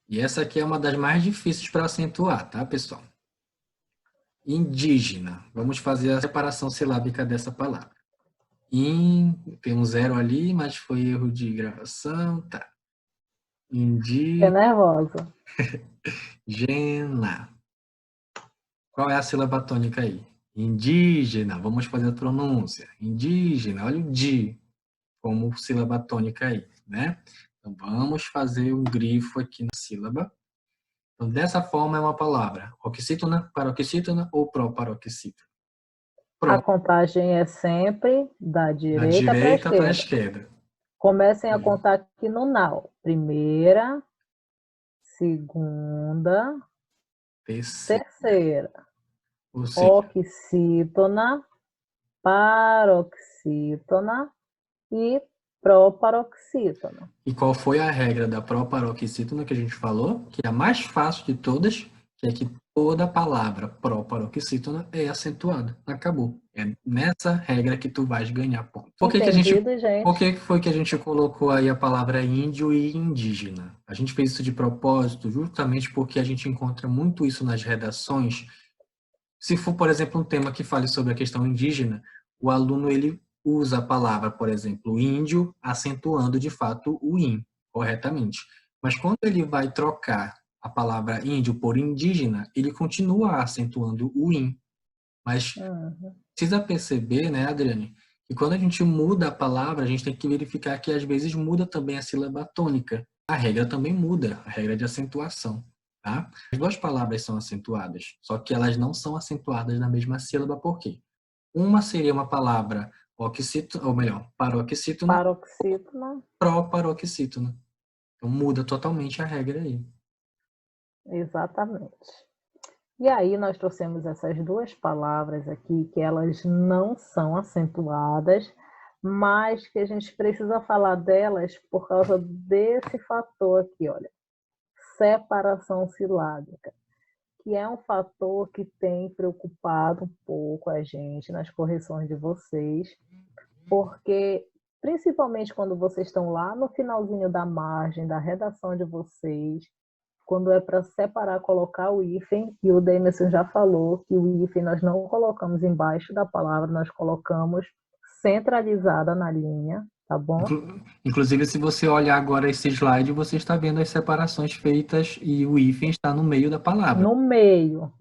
Speaker 2: E essa aqui é uma das mais difíceis para acentuar, tá, pessoal? Indígena. Vamos fazer a separação silábica dessa palavra. Tem um zero ali, mas foi erro de gravação. Tá.
Speaker 1: Fiquei nervosa.
Speaker 2: Indígena. Qual é a sílaba tônica aí? Indígena. Vamos fazer a pronúncia. Indígena. Olha o di como sílaba tônica aí, né? Então, vamos fazer um grifo aqui na sílaba. Então, dessa forma é uma palavra oxítona, paroxítona ou proparoxítona.
Speaker 1: A contagem é sempre da
Speaker 2: Da
Speaker 1: direita
Speaker 2: direita
Speaker 1: para a esquerda. Comecem a contar aqui no now. Primeira, segunda, Terceira,
Speaker 2: Ou seja,
Speaker 1: oxítona, paroxítona e proparoxítona.
Speaker 2: e qual foi a regra da proparoxítona que a gente falou? Que é a mais fácil de todas, que é que toda palavra proparoxítona é acentuada. Acabou. É nessa regra que tu vais ganhar ponto.
Speaker 1: Entendido,
Speaker 2: Por
Speaker 1: gente?
Speaker 2: que foi que a gente colocou aí a palavra índio e indígena? A gente fez isso de propósito, justamente porque a gente encontra muito isso nas redações. Se for, por exemplo, um tema que fale sobre a questão indígena, o aluno ele usa a palavra, por exemplo, índio, acentuando de fato o in, corretamente. Mas quando ele vai trocar a palavra índio por indígena, ele continua acentuando o in. Mas
Speaker 1: Uhum.
Speaker 2: precisa perceber, né, Adriane, que quando a gente muda a palavra, a gente tem que verificar que às vezes muda também a sílaba tônica. A regra também muda, a regra de acentuação. Tá? As duas palavras são acentuadas, só que elas não são acentuadas na mesma sílaba, por quê? Uma seria uma palavra oxítona, ou melhor, paroxítona,
Speaker 1: Paroxítona,
Speaker 2: proparoxítona. Então muda totalmente a regra aí.
Speaker 1: exatamente. E aí nós trouxemos essas duas palavras aqui, que elas não são acentuadas, mas que a gente precisa falar delas por causa desse fator aqui, olha, separação silábica, que é um fator que tem preocupado um pouco a gente nas correções de vocês, porque principalmente quando vocês estão lá no finalzinho da margem da redação de vocês, quando é para separar, colocar o hífen, e o Demerson já falou que o hífen nós não colocamos embaixo da palavra, nós colocamos centralizada na linha, tá bom?
Speaker 2: Inclusive, se você olhar agora esse slide, você está vendo as separações feitas e o hífen está no meio da palavra.
Speaker 1: No meio,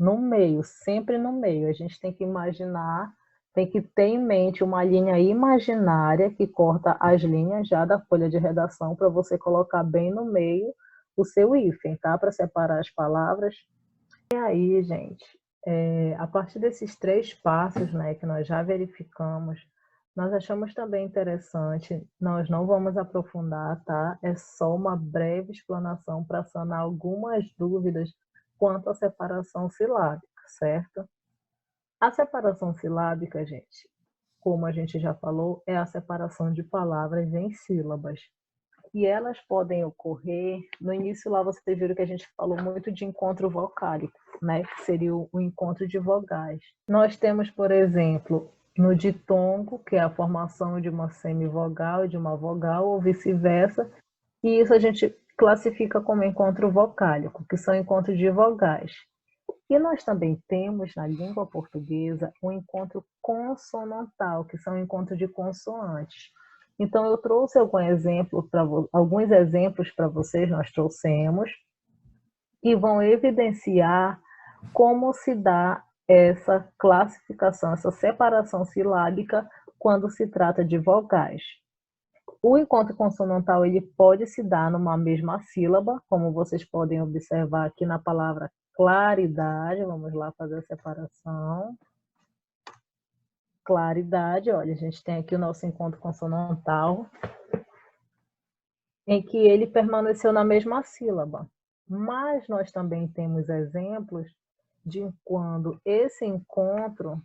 Speaker 1: sempre no meio. A gente tem que imaginar, tem que ter em mente uma linha imaginária que corta as linhas já da folha de redação para você colocar bem no meio o seu hífen, tá? Para separar as palavras. E aí, gente, a partir desses 3 passos, né, que nós já verificamos, nós achamos também interessante, nós não vamos aprofundar, tá? É só uma breve explanação para sanar algumas dúvidas quanto à separação silábica, certo? A separação silábica, gente, como a gente já falou, é a separação de palavras em sílabas. E elas podem ocorrer, no início lá vocês viram que a gente falou muito de encontro vocálico, né? Que seria o encontro de vogais. Nós temos, por exemplo, no ditongo, que é a formação de uma semivogal e de uma vogal, ou vice-versa, e isso a gente classifica como encontro vocálico, que são encontros de vogais. E nós também temos na língua portuguesa um encontro consonantal, que são encontros de consoantes. Então, eu trouxe alguns exemplos para vocês, nós trouxemos, que vão evidenciar como se dá essa classificação, essa separação silábica quando se trata de vogais. O encontro consonantal ele pode se dar numa mesma sílaba, como vocês podem observar aqui na palavra claridade. Vamos lá fazer a separação. Claridade, olha, a gente tem aqui o nosso encontro consonantal, em que ele permaneceu na mesma sílaba. Mas nós também temos exemplos de quando esse encontro,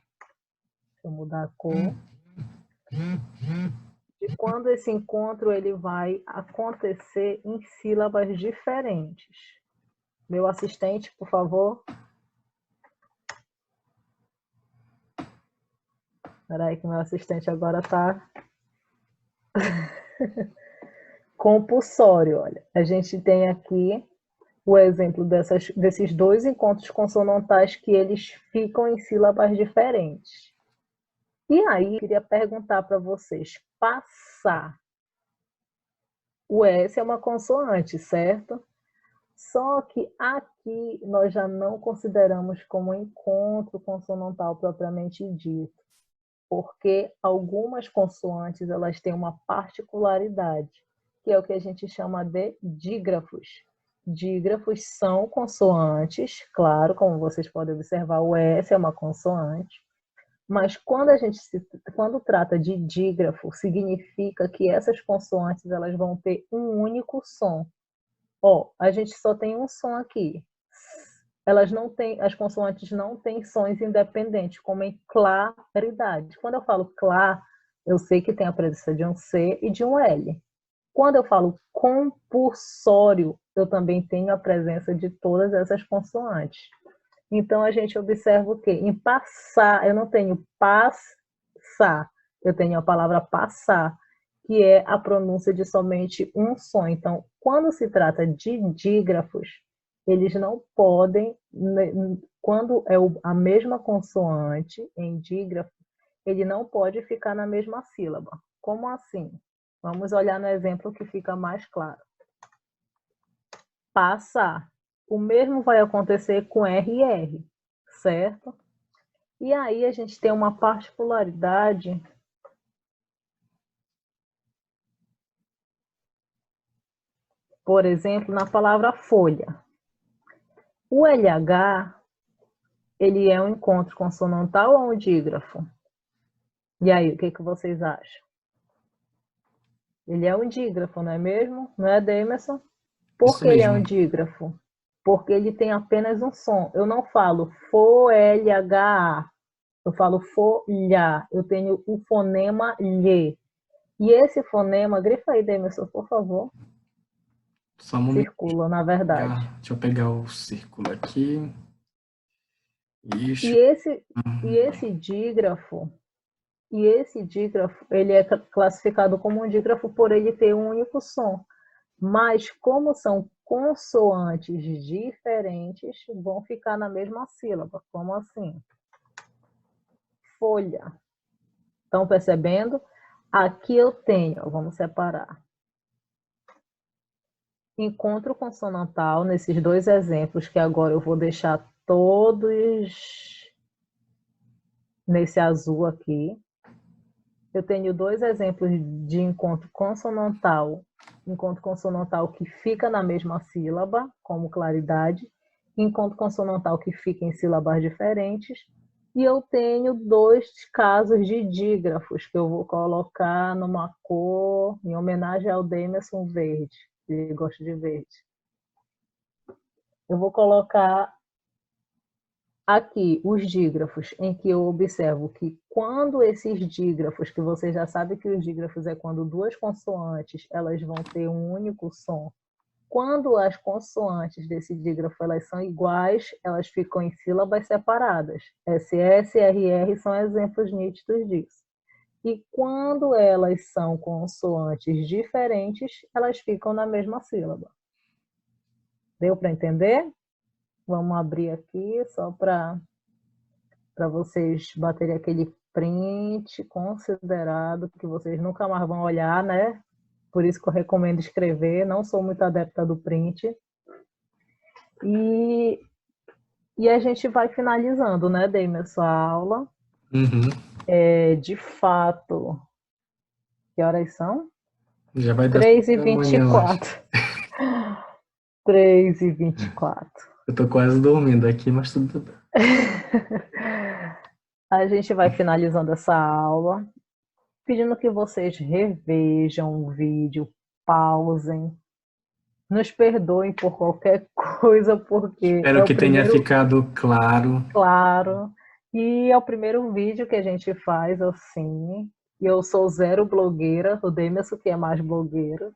Speaker 1: deixa eu mudar a cor, de quando esse encontro ele vai acontecer em sílabas diferentes. Meu assistente, por favor. Espera aí que meu assistente agora está compulsório, olha. A gente tem aqui o exemplo desses 2 encontros consonantais que eles ficam em sílabas diferentes. E aí, eu queria perguntar para vocês, passar. O S é uma consoante, certo? Só que aqui nós já não consideramos como encontro consonantal propriamente dito, porque algumas consoantes elas têm uma particularidade, que é o que a gente chama de dígrafos. Dígrafos são consoantes, claro, como vocês podem observar, o S é uma consoante, mas quando trata de dígrafo, significa que essas consoantes elas vão ter um único som. Ó, a gente só tem um som aqui. elas não têm, as consoantes não têm sons independentes, como em claridade. Quando eu falo clá, eu sei que tem a presença de um C e de um L. Quando eu falo compulsório, eu também tenho a presença de todas essas consoantes. Então, a gente observa o quê? Em passar, eu não tenho passar, eu tenho a palavra passar, que é a pronúncia de somente um som. Então, quando se trata de dígrafos, eles não podem, quando é a mesma consoante em dígrafo, ele não pode ficar na mesma sílaba. Como assim? Vamos olhar no exemplo que fica mais claro. Passar. O mesmo vai acontecer com R e R, certo? E aí a gente tem uma particularidade. Por exemplo, na palavra folha. O LH, ele é um encontro consonantal ou um dígrafo? E aí, o que vocês acham? Ele é um dígrafo, não é mesmo? Não é, Demerson? Por
Speaker 2: Isso
Speaker 1: que ele é
Speaker 2: mesmo.
Speaker 1: um dígrafo? Porque ele tem apenas um som. Eu não falo FOLHA, eu falo folha. Eu tenho o fonema lhe. E esse fonema, grifa aí, Demerson, por favor.
Speaker 2: Só um momento.
Speaker 1: Circula, na verdade.
Speaker 2: Deixa eu pegar o círculo aqui.
Speaker 1: E
Speaker 2: Ixi.
Speaker 1: esse dígrafo, ele é classificado como um dígrafo por ele ter um único som. Mas como são consoantes diferentes, vão ficar na mesma sílaba. Como assim? Folha. Estão percebendo? Aqui eu tenho, vamos separar. Encontro consonantal nesses dois exemplos, que agora eu vou deixar todos nesse azul aqui. Eu tenho dois exemplos de encontro consonantal que fica na mesma sílaba, como claridade, encontro consonantal que fica em sílabas diferentes, e eu tenho dois casos de dígrafos que eu vou colocar numa cor em homenagem ao Demerson verde, que gosta de verde. Eu vou colocar aqui os dígrafos, em que eu observo que quando esses dígrafos, que você já sabe que os dígrafos é quando duas consoantes elas vão ter um único som, quando as consoantes desse dígrafo elas são iguais, elas ficam em sílabas separadas. SS e RR são exemplos nítidos disso. E quando elas são consoantes diferentes, elas ficam na mesma sílaba. Deu para entender? Vamos abrir aqui só para vocês baterem aquele print considerado, que vocês nunca mais vão olhar, né? Por isso que eu recomendo escrever, não sou muito adepta do print. E a gente vai finalizando, né, Demer, sua aula. De fato, que horas são?
Speaker 2: Já vai dar
Speaker 1: 3h24. 3h24.
Speaker 2: Eu tô quase dormindo aqui, mas tudo bem.
Speaker 1: A gente vai finalizando essa aula, pedindo que vocês revejam o vídeo, pausem, nos perdoem por qualquer coisa, porque
Speaker 2: Espero que tenha ficado claro.
Speaker 1: Claro. E é o primeiro vídeo que a gente faz assim. E eu sou zero blogueira, o Demerson que é mais blogueiro.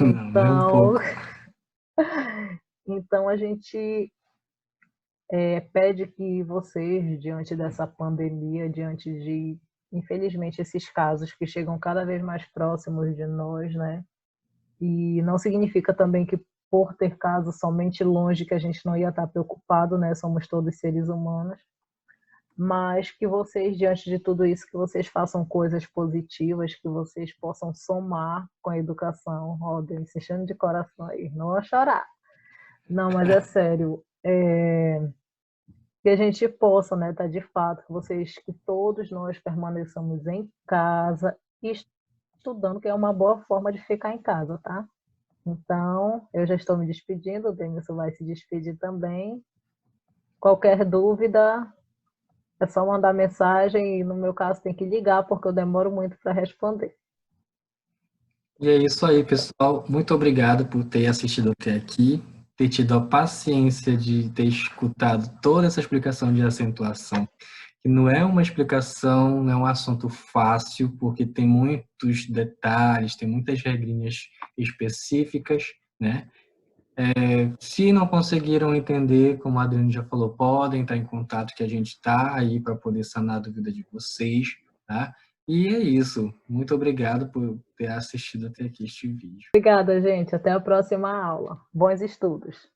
Speaker 2: Não, é um pouco.
Speaker 1: Então a gente pede que vocês, diante dessa pandemia, diante de, infelizmente, esses casos que chegam cada vez mais próximos de nós, né? E não significa também que por ter casos somente longe que a gente não ia estar preocupado, né? Somos todos seres humanos. Mas que vocês, diante de tudo isso, que vocês façam coisas positivas, que vocês possam somar com a educação. Ó, Deus, enchendo de coração aí, não vou chorar. Não, mas é sério. Que a gente possa, né, tá de fato, que todos nós permaneçamos em casa, estudando, que é uma boa forma de ficar em casa, tá? Então, eu já estou me despedindo, o Denilson vai se despedir também. Qualquer dúvida, é só mandar mensagem e, no meu caso, tem que ligar, porque eu demoro muito para responder.
Speaker 2: E é isso aí, pessoal. Muito obrigado por ter assistido até aqui. ter tido a paciência de ter escutado toda essa explicação de acentuação, que não é uma explicação, não é um assunto fácil, porque tem muitos detalhes, tem muitas regrinhas específicas, né? Se não conseguiram entender, como a Adriane já falou, podem entrar em contato que a gente está aí para poder sanar a dúvida de vocês, tá? E é isso. Muito obrigado por ter assistido até aqui este vídeo.
Speaker 1: Obrigada, gente. Até a próxima aula. Bons estudos.